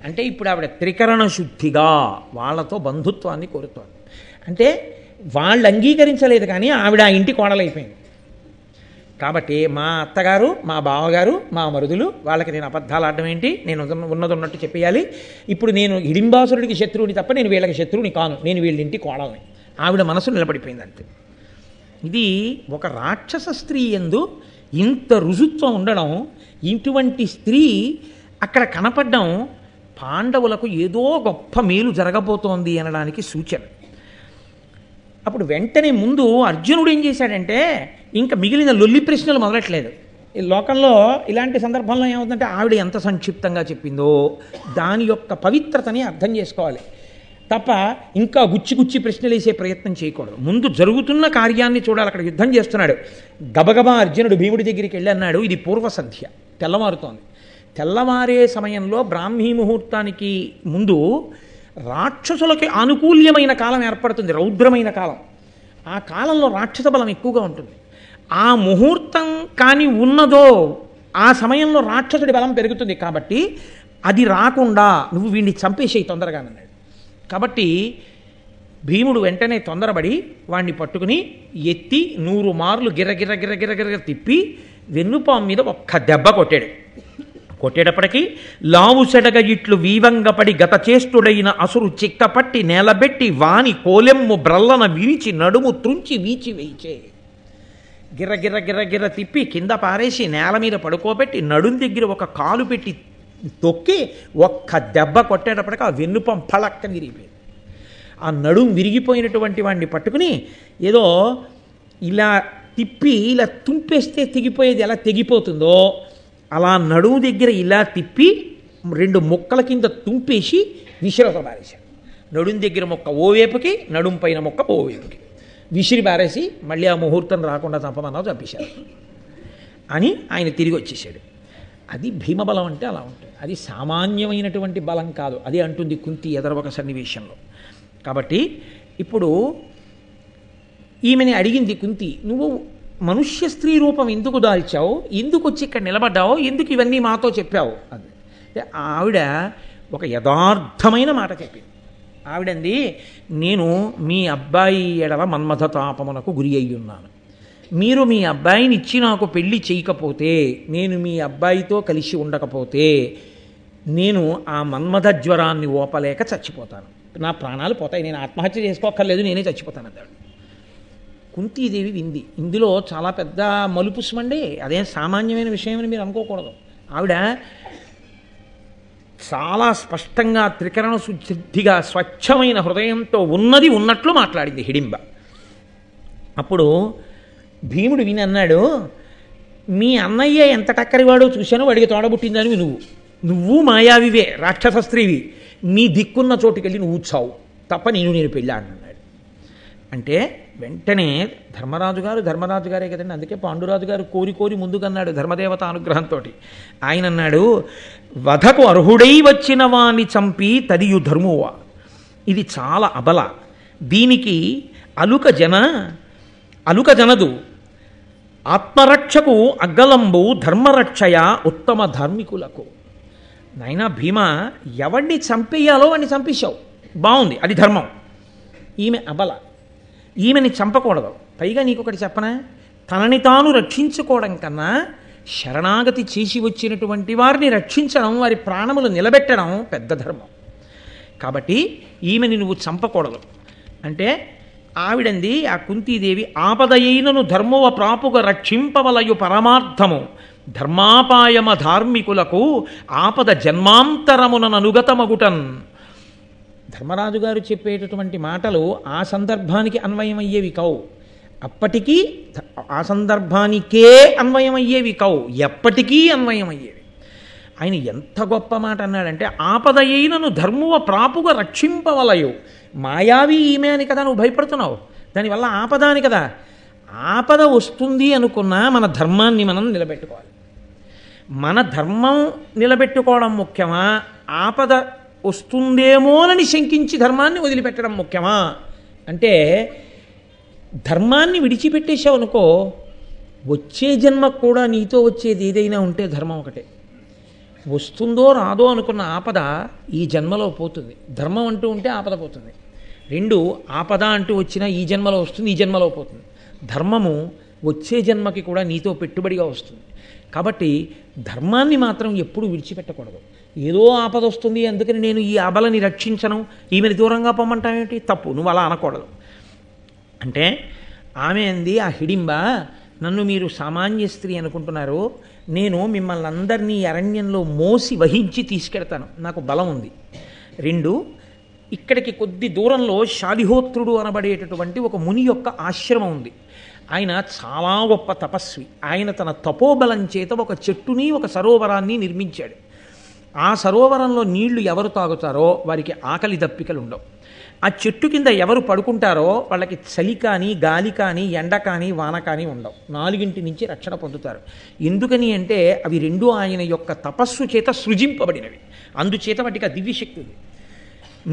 అంటే ఇప్పుడు ఆవిడ త్రికరణ శుద్ధిగా వాళ్ళతో బంధుత్వాన్ని కోరుతోంది. అంటే వాళ్ళు అంగీకరించలేదు కానీ ఆవిడ ఆ ఇంటి కోడలైపోయింది. కాబట్టి మా అత్తగారు, మా బావగారు, మా మరుదులు, వాళ్ళకి నేను అబద్ధాలు ఆడడం ఏంటి, నేను ఉన్నది ఉన్నట్టు చెప్పేయాలి. ఇప్పుడు నేను హిడింబాసురుడికి శత్రువుని తప్ప నేను వీళ్ళకి శత్రువుని కాను, నేను వీళ్ళింటి కోడల్ని. ఆవిడ మనసు నిలబడిపోయింది అంతే. ఇది ఒక రాక్షస స్త్రీ యందు ఇంత రుజుత్వం ఉండడం, ఇటువంటి స్త్రీ అక్కడ కనపడడం పాండవులకు ఏదో గొప్ప మేలు జరగబోతోంది అనడానికి సూచన. అప్పుడు వెంటనే ముందు అర్జునుడు ఏం చేశాడంటే ఇంకా మిగిలిన లొల్లి ప్రశ్నలు మొదలట్లేదు. ఈ లోకంలో ఇలాంటి సందర్భంలో ఏమవుతుందంటే ఆవిడ ఎంత సంక్షిప్తంగా చెప్పిందో దాని యొక్క పవిత్రతని అర్థం చేసుకోవాలి తప్ప ఇంకా గుచ్చి ప్రశ్నలు వేసే ప్రయత్నం చేయకూడదు. ముందు జరుగుతున్న కార్యాన్ని చూడాలి. అక్కడ యుద్ధం చేస్తున్నాడు. గబగబా అర్జునుడు భీముడి దగ్గరికి వెళ్ళి అన్నాడు, ఇది పూర్వ సంధ్య, తెల్లవారుతోంది. తెల్లవారే సమయంలో బ్రాహ్మీ ముహూర్తానికి ముందు రాక్షసులకి అనుకూల్యమైన కాలం ఏర్పడుతుంది, రౌద్రమైన కాలం. ఆ కాలంలో రాక్షస బలం ఎక్కువగా ఉంటుంది. ఆ ముహూర్తం కానీ ఉన్నదో ఆ సమయంలో రాక్షసుడి బలం పెరుగుతుంది. కాబట్టి అది రాకుండా నువ్వు వీడిని చంపేసేయి తొందరగానన్నాడు. కాబట్టి భీముడు వెంటనే తొందరపడి వాడిని పట్టుకుని ఎత్తి 100 మార్లు గిర్ర తిప్పి వెన్నుపాము మీద ఒక్క దెబ్బ కొట్టాడు. కొట్టేటప్పటికీ లావు సెడగ ఇట్లు వీవంగపడి గత చేష్టుడైన అసురు చిక్కపట్టి నేలబెట్టి వాని కోలెమ్ము బ్రల్లన విరిచి నడుము త్రుంచి వీచి వేయిచే. గిర్ర తిప్పి కింద పారేసి నేల మీద పడుకోబెట్టి నడుం దగ్గర ఒక కాలు పెట్టి తొక్కి ఒక్క దెబ్బ కొట్టేటప్పటికి ఆ వెన్నుపం పళక్కని విరిగిపోయింది. ఆ నడుం విరిగిపోయినటువంటి వాడిని పట్టుకుని ఏదో ఇలా తిప్పి ఇలా తుంపేస్తే తెగిపోయేది ఎలా తెగిపోతుందో అలా నడుము దగ్గర ఇలా తిప్పి 2 ముక్కల కింద తుంపేసి విషరత పారేశాడు. నడుం దగ్గర మొక్క ఓవేపుకి, నడుం పైన మొక్క ఓవేపుకి. విసిరి బారేసి మళ్ళీ ఆ ముహూర్తం రాకుండా చంపమన్నావు, చంపేశారు అని ఆయన తిరిగి వచ్చేసాడు. అది భీమబలం అంటే అలా ఉంటుంది. అది సామాన్యమైనటువంటి బలం కాదు. అది అంటుంది కుంతి ఎదరొక సన్నివేశంలో. కాబట్టి ఇప్పుడు ఈమెని అడిగింది కుంతి, నువ్వు మనుష్య స్త్రీ రూపం ఎందుకు దాల్చావు, ఎందుకు వచ్చి ఇక్కడ నిలబడ్డావు, ఎందుకు ఇవన్నీ మాతో చెప్పావు అది. ఆవిడ ఒక యథార్థమైన మాట చెప్పింది. ఆవిడంది, నేను మీ అబ్బాయి ఎడల మన్మథ తాపమునకు గురి అయ్యి ఉన్నాను. మీరు మీ అబ్బాయిని ఇచ్చి నాకు పెళ్లి చేయకపోతే, నేను మీ అబ్బాయితో కలిసి ఉండకపోతే నేను ఆ మన్మథ జ్వరాన్ని ఓపలేక చచ్చిపోతాను, నా ప్రాణాలు పోతాయి, నేను ఆత్మహత్య చేసుకోక్కర్లేదు, నేనే చచ్చిపోతాను అన్నాడు. కుంతీదేవి వింది. ఇందులో చాలా పెద్ద మలుపు స్మండి, అదేం సామాన్యమైన విషయమని మీరు అనుకోకూడదు. ఆవిడ చాలా స్పష్టంగా త్రికరణ శుద్ధిగా స్వచ్ఛమైన హృదయంతో ఉన్నది ఉన్నట్లు మాట్లాడింది హిడింబ. అప్పుడు భీముడు విని అన్నాడు, మీ అన్నయ్య ఎంత టక్కరివాడో చూశానో వాడికి తోడబుట్టిందని నువ్వు మాయావివే, రాక్షస స్త్రీవి, నీ దిక్కున్న చోటుకెళ్ళి నువ్వు చావు తప్ప నేను పెళ్ళాను అన్నాడు. అంటే వెంటనే ధర్మరాజు గారే కదండి, అందుకే పాండురాజు గారు కోరి ముందుకన్నాడు ధర్మదేవత అనుగ్రహంతో. ఆయన అన్నాడు, వధకు అర్హుడై వచ్చిన వాణ్ణి చంపి తదియు ధర్మువా, ఇది చాలా అబల, దీనికి అలుక జనదు, ఆత్మరక్షకు అగ్గలంబు ధర్మరక్షయ ఉత్తమ ధార్మికులకు. నాయనా భీమ, ఎవడిని చంపేయాలో వాడిని చంపేశావు, బాగుంది, అది ధర్మం. ఈమె అబల, ఈమెని చంపకూడదు. పైగా నీకొకటి చెప్పనా, తనని తాను రక్షించుకోవడం కన్నా శరణాగతి చేసి వచ్చినటువంటి వారిని రక్షించడం, వారి ప్రాణములు నిలబెట్టడం పెద్ద ధర్మం. కాబట్టి ఈమెని నువ్వు చంపకూడదు అంటే ఆవిడంది, ఆ కుంతీదేవి, ఆపదయైనను ధర్మవ ప్రాపుగా రక్షింపవలయు పరమార్థము, ధర్మాపాయమ ధార్మికులకు ఆపద జన్మాంతరముననుగతమగుటన్. ధర్మరాజు గారు చెప్పేటటువంటి మాటలు ఆ సందర్భానికి అన్వయమయ్యేవి కావు, అప్పటికీ ఆ సందర్భానికే అన్వయమయ్యేవి కావు, ఎప్పటికీ అన్వయమయ్యేవి. ఆయన ఎంత గొప్ప మాట అన్నాడంటే, ఆపదయైనను ధర్మువ ప్రాపుగా రక్షింపవలయు. మాయావి ఈమె అని కదా నువ్వు భయపడుతున్నావు, దానివల్ల ఆపద అని కదా. ఆపద వస్తుంది అనుకున్నా మన ధర్మాన్ని మనం నిలబెట్టుకోవాలి. మన ధర్మం నిలబెట్టుకోవడం ముఖ్యమా, ఆపద వస్తుందేమోనని శంకించి ధర్మాన్ని వదిలిపెట్టడం ముఖ్యమా అంటే, ధర్మాన్ని విడిచిపెట్టేశావు అనుకో, వచ్చే జన్మకు కూడా నీతో వచ్చేది ఏదైనా ఉంటే ధర్మం ఒకటే. వస్తుందో రాదో అనుకున్న ఆపద ఈ జన్మలో పోతుంది, ధర్మం అంటూ ఉంటే ఆపద పోతుంది. రెండు, ఆపద అంటూ వచ్చినా ఈ జన్మలో వస్తుంది, ఈ జన్మలో పోతుంది. ధర్మము వచ్చే జన్మకి కూడా నీతో పెట్టుబడిగా వస్తుంది. కాబట్టి ధర్మాన్ని మాత్రం ఎప్పుడూ విడిచిపెట్టకూడదు. ఏదో ఆపద వస్తుంది అందుకని నేను ఈ అబలని రక్షించను, ఈమెని దూరంగా పొమ్మంటామేమిటి, తప్పు, నువ్వు అలా అనకూడదు. అంటే ఆమె అంది, ఆ హిడింబ, నన్ను మీరు సామాన్య స్త్రీ అనుకుంటున్నారు, నేను మిమ్మల్ని అందరినీ అరణ్యంలో మోసి వహించి తీసుకెడతాను, నాకు బలం ఉంది. రెండు, ఇక్కడికి కొద్ది దూరంలో శాలిహోత్రుడు అనబడేటటువంటి ఒక ముని యొక్క ఆశ్రమం ఉంది. ఆయన చాలా గొప్ప తపస్వి. ఆయన తన తపోబలం చేత ఒక చెట్టుని, ఒక సరోవరాన్ని నిర్మించాడు. ఆ సరోవరంలో నీళ్లు ఎవరు తాగుతారో వారికి ఆకలి దప్పికలు ఉండవు. ఆ చెట్టు కింద ఎవరు పడుకుంటారో వాళ్ళకి చలి కానీ, గాలి కానీ, ఎండ కానీ, వాన కానీ ఉండవు. 4 నుంచి రక్షణ పొందుతారు. ఎందుకని అంటే అవి రెండు ఆయన యొక్క తపస్సు చేత సృజింపబడినవి, అందుచేత వాటికి ఆ దివ్యశక్తి ఉంది.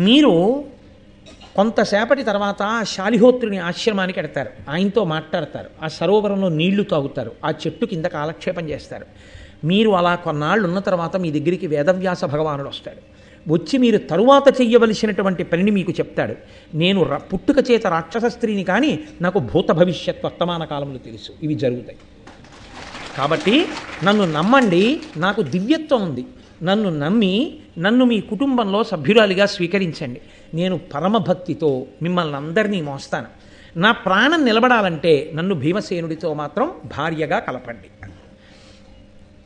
మీరు కొంతసేపటి తర్వాత శాలిహోత్రుని ఆశ్రమానికి ఎడతారు, ఆయనతో మాట్లాడతారు, ఆ సరోవరంలో నీళ్లు తాగుతారు, ఆ చెట్టు కింద కాలక్షేపం చేస్తారు. మీరు అలా కొన్నాళ్ళు ఉన్న తర్వాత మీ దగ్గరికి వేదవ్యాస భగవానుడు వస్తాడు. వచ్చి మీరు తరువాత చెయ్యవలసినటువంటి పనిని మీకు చెప్తాడు. నేను పుట్టుక చేత రాక్షస స్త్రీని, కానీ నాకు భూత భవిష్యత్ వర్తమాన కాలములు తెలుసు, ఇవి జరుగుతాయి. కాబట్టి నన్ను నమ్మండి, నాకు దివ్యత్వం ఉంది, నన్ను నమ్మి నన్ను మీ కుటుంబంలో సభ్యురాలిగా స్వీకరించండి. నేను పరమభక్తితో మిమ్మల్ని అందరినీ మోస్తాను. నా ప్రాణం నిలబడాలంటే నన్ను భీమసేనుడితో మాత్రం భార్యగా కలపండి.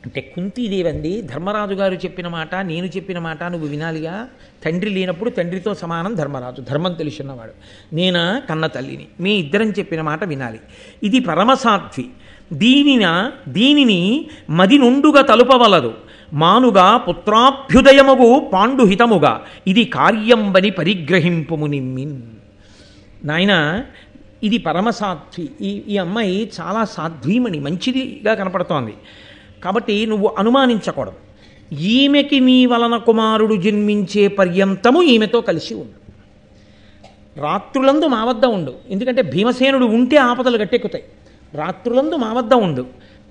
అంటే కుంతీదేవి అంది, ధర్మరాజు గారు చెప్పిన మాట, నేను చెప్పిన మాట నువ్వు వినాలిగా. తండ్రి లేనప్పుడు తండ్రితో సమానం ధర్మరాజు, ధర్మం తెలుసున్నవాడు. నేనా కన్న తల్లిని, మీ ఇద్దరం చెప్పిన మాట వినాలి. ఇది పరమసాధ్వి, దీనిని మది నుండుగా తలుపవలదు, మానుగా పుత్రాభ్యుదయముగు పాండుహితముగా, ఇది కార్యంబని పరిగ్రహింపుము నిమ్మిన్. నాయన, ఇది పరమసాధ్వి. ఈ అమ్మాయి చాలా సాధ్వీమణి, మంచిదిగా కనపడుతోంది. కాబట్టి నువ్వు అనుమానించకూడదు. ఈమెకి నీ వలన కుమారుడు జన్మించే పర్యంతము ఈమెతో కలిసి ఉండు. రాత్రులందు మా వద్ద ఉండు. ఎందుకంటే భీమసేనుడు ఉంటే ఆపదలు గట్టెక్కుతాయి. రాత్రులందు మా వద్ద ఉండు.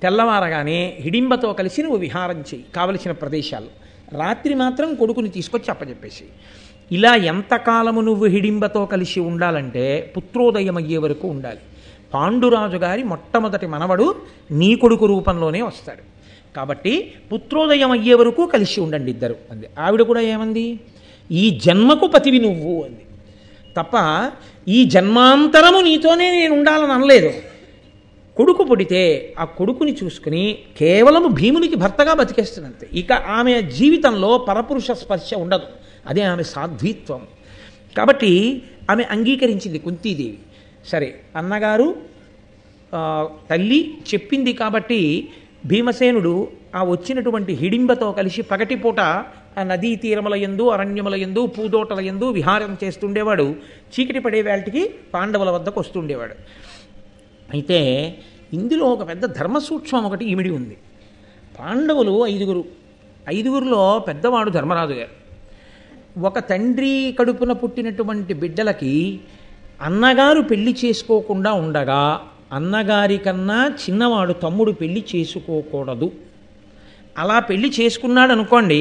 తెల్లవారగానే హిడింబతో కలిసి నువ్వు విహారం చేయి కావలసిన ప్రదేశాలు. రాత్రి మాత్రం కొడుకుని తీసుకొచ్చి అప్పచెప్పేసి. ఇలా ఎంతకాలము నువ్వు హిడింబతో కలిసి ఉండాలంటే పుత్రోదయం అయ్యే వరకు ఉండాలి. పాండురాజు గారి మొట్టమొదటి మనవడు నీ కొడుకు రూపంలోనే వస్తాడు. కాబట్టి పుత్రోదయం అయ్యే వరకు కలిసి ఉండండి ఇద్దరు అంది. ఆవిడ కూడా ఏమంది? ఈ జన్మకు పతివి నువ్వు అంది తప్ప ఈ జన్మాంతరము నీతోనే నేను ఉండాలని అనలేదు. కొడుకు పుడితే ఆ కొడుకుని చూసుకుని కేవలము భీమునికి భర్తగా బతికేస్తున్నంతే. ఇక ఆమె జీవితంలో పరపురుష స్పర్శ ఉండదు. అదే ఆమె సాధ్వీత్వం. కాబట్టి ఆమె అంగీకరించింది కుంతీదేవి. సరే, అన్నగారు తల్లి చెప్పింది కాబట్టి భీమసేనుడు ఆ వచ్చినటువంటి హిడింబతో కలిసి పగటిపూట ఆ నదీ తీరముల యందు అరణ్యముల యందు పూదోటల యందు విహారం చేస్తుండేవాడు. చీకటి పడే వేళటికి పాండవుల వద్దకు వస్తుండేవాడు. అయితే ఇందులో ఒక పెద్ద ధర్మసూక్ష్మం ఒకటి ఇమిడి ఉంది. పాండవులు ఐదుగురిలో పెద్దవాడు ధర్మరాజు గారు. ఒక తండ్రి కడుపున పుట్టినటువంటి బిడ్డలకి అన్నగారు పెళ్లి చేసుకోకుండా ఉండగా అన్నగారి కన్నా చిన్నవాడు తమ్ముడు పెళ్లి చేసుకోకూడదు. అలా పెళ్లి చేసుకున్నాడు అనుకోండి,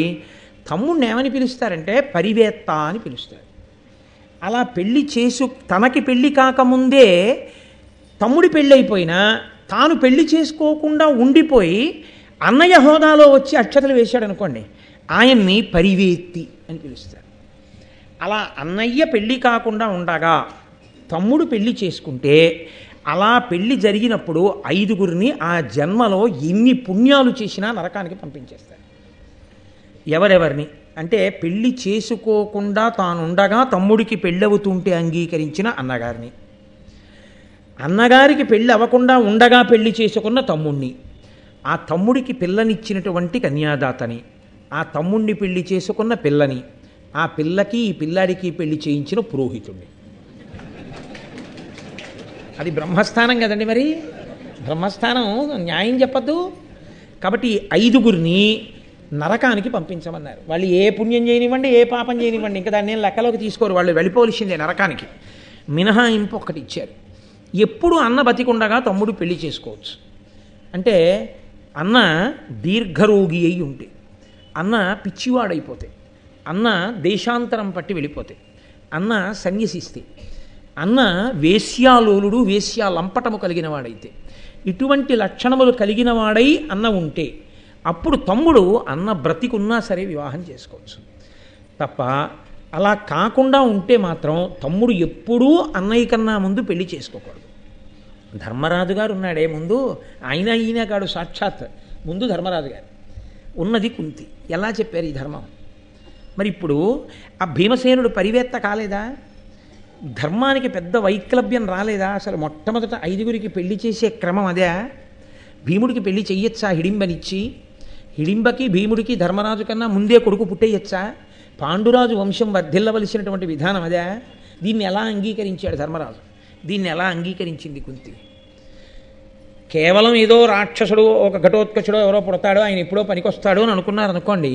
తమ్ముడిని ఏమని పిలుస్తారంటే పరివేత్త అని పిలుస్తారు. అలా పెళ్లి తనకి పెళ్లి కాకముందే తమ్ముడి పెళ్ళి అయిపోయినా తాను పెళ్లి చేసుకోకుండా ఉండిపోయి అన్నయ్య హోదాలో వచ్చి అక్షతలు వేశాడు అనుకోండి, ఆయన్ని పరివేత్తి అని పిలుస్తారు. అలా అన్నయ్య పెళ్లి కాకుండా ఉండగా తమ్ముడు పెళ్లి చేసుకుంటే అలా పెళ్లి జరిగినప్పుడు ఐదుగురిని ఆ జన్మలో ఎన్ని పుణ్యాలు చేసినా నరకానికి పంపించేస్తారు. ఎవరెవరిని అంటే పెళ్లి చేసుకోకుండా తానుండగా తమ్ముడికి పెళ్ళవుతుంటే అంగీకరించిన అన్నగారిని, అన్నగారికి పెళ్ళి అవ్వకుండా ఉండగా పెళ్లి చేసుకున్న తమ్ముణ్ణి, ఆ తమ్ముడికి పిల్లనిచ్చినటువంటి కన్యాదాతని, ఆ తమ్ముణ్ణి పెళ్లి చేసుకున్న పిల్లని, ఆ పిల్లకి ఈ పిల్లాడికి పెళ్లి చేయించిన పురోహితుణ్ణి. అది బ్రహ్మస్థానం కదండి. మరి బ్రహ్మస్థానం న్యాయం చెప్పద్దు. కాబట్టి ఐదుగురిని నరకానికి పంపించమన్నారు. వాళ్ళు ఏ పుణ్యం చేయనివ్వండి, ఏ పాపం చేయనివ్వండి, ఇంకా దాన్ని లెక్కలోకి తీసుకోరు. వాళ్ళు వెళ్ళిపోవలసిందే నరకానికి. మినహాయింపు ఒకటి ఇచ్చారు. ఎప్పుడు అన్న బతికుండగా తమ్ముడు పెళ్లి చేసుకోవచ్చు. అంటే అన్న దీర్ఘరోగి అయి ఉంటే, అన్న పిచ్చివాడైపోతే, అన్న దేశాంతరం పట్టి వెళ్ళిపోతే, అన్న సన్యసిస్తే, అన్న వేశ్యాలోలుడు వేశ్యాలంపటము కలిగిన వాడైతే, ఇటువంటి లక్షణములు కలిగిన వాడై అన్న ఉంటే అప్పుడు తమ్ముడు అన్న బ్రతికున్నా సరే వివాహం చేసుకోవచ్చు. తప్ప అలా కాకుండా ఉంటే మాత్రం తమ్ముడు ఎప్పుడూ అన్నయ్య కన్నా ముందు పెళ్లి చేసుకోకూడదు. ధర్మరాజు గారు ఉన్నాడే ముందు, ఈయన కాడు సాక్షాత్ ముందు ధర్మరాజు గారు, ఉన్నది కుంతి. ఎలా చెప్పారు ఈ ధర్మం? మరి ఇప్పుడు ఆ భీమసేనుడు పరివేత్త కాలేదా? ధర్మానికి పెద్ద వైక్లభ్యం రాలేదా? అసలు మొట్టమొదట ఐదుగురికి పెళ్లి చేసే క్రమం అదే. భీముడికి పెళ్లి చెయ్యొచ్చా హిడింబనిచ్చి? హిడింబకి భీముడికి ధర్మరాజు కన్నా ముందే కొడుకు పుట్టేయచ్చా? పాండురాజు వంశం వర్ధిల్లవలసినటువంటి విధానం అదే. దీన్ని ఎలా అంగీకరించాడు ధర్మరాజు? దీన్ని ఎలా అంగీకరించింది కుంతి? కేవలం ఏదో రాక్షసుడు ఒక ఘటోత్కచుడో ఎవరో పుడతాడో ఆయన ఎప్పుడో పనికొస్తాడు అని అనుకున్నారు అనుకోండి,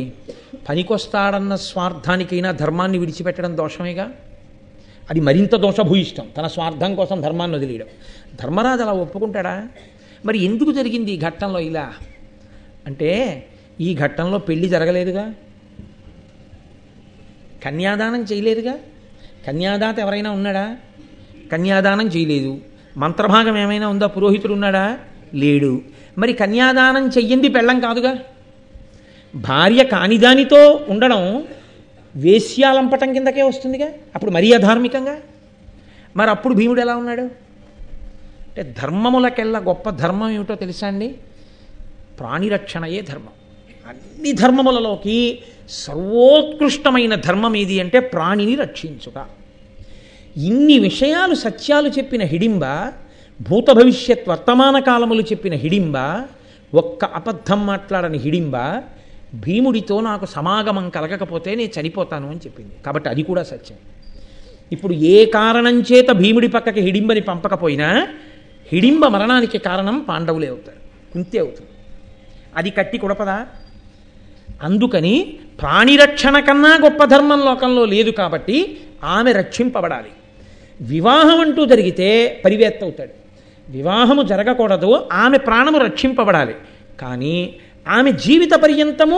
పనికొస్తాడన్న స్వార్థానికైనా ధర్మాన్ని విడిచిపెట్టడం దోషమేగా. అది మరింత దోషభూయిష్టం, తన స్వార్థం కోసం ధర్మాన్ని వదిలేయడం. ధర్మరాజు అలా ఒప్పుకుంటాడా? మరి ఎందుకు జరిగింది ఈ ఘట్టంలో ఇలా అంటే, ఈ ఘట్టంలో పెళ్లి జరగలేదుగా, కన్యాదానం చేయలేదుగా. కన్యాదాత ఎవరైనా ఉన్నాడా? కన్యాదానం చేయలేదు. మంత్రభాగం ఏమైనా ఉందా? పురోహితుడు ఉన్నాడా? లేడు. మరి కన్యాదానం చెయ్యింది పెళ్ళం కాదుగా. భార్య కానిదానితో ఉండడం వేశ్యాలంపటం కిందకే వస్తుందిగా. అప్పుడు మరీ అధార్మికంగా. మరి అప్పుడు భీముడు ఎలా ఉన్నాడు అంటే, ధర్మములకెల్లా గొప్ప ధర్మం ఏమిటో తెలుసా అండి? ప్రాణిరక్షణయే ధర్మం. అన్ని ధర్మములలోకి సర్వోత్కృష్టమైన ధర్మం ఏది అంటే ప్రాణిని రక్షించుట. ఇన్ని విషయాలు సత్యాలు చెప్పిన హిడింబ, భూత భవిష్యత్ వర్తమాన కాలములు చెప్పిన హిడింబ, ఒక్క అబద్ధం మాట్లాడని హిడింబ భీముడితో నాకు సమాగమం కలగకపోతే నేను చనిపోతాను అని చెప్పింది. కాబట్టి అది కూడా సత్యం. ఇప్పుడు ఏ కారణం చేత భీముడి పక్కకి హిడింబని పంపకపోయినా హిడింబ మరణానికి కారణం పాండవులే అవుతారు, కుంతి అవుతుంది. అది కట్టి కుడపదా? అందుకని ప్రాణిరక్షణ కన్నా గొప్ప ధర్మం లోకంలో లేదు కాబట్టి ఆమె రక్షింపబడాలి. వివాహం అంటూ జరిగితే పరివేత్త అవుతాడు. వివాహము జరగకూడదు, ఆమె ప్రాణము రక్షింపబడాలి. కానీ ఆమె జీవిత పర్యంతము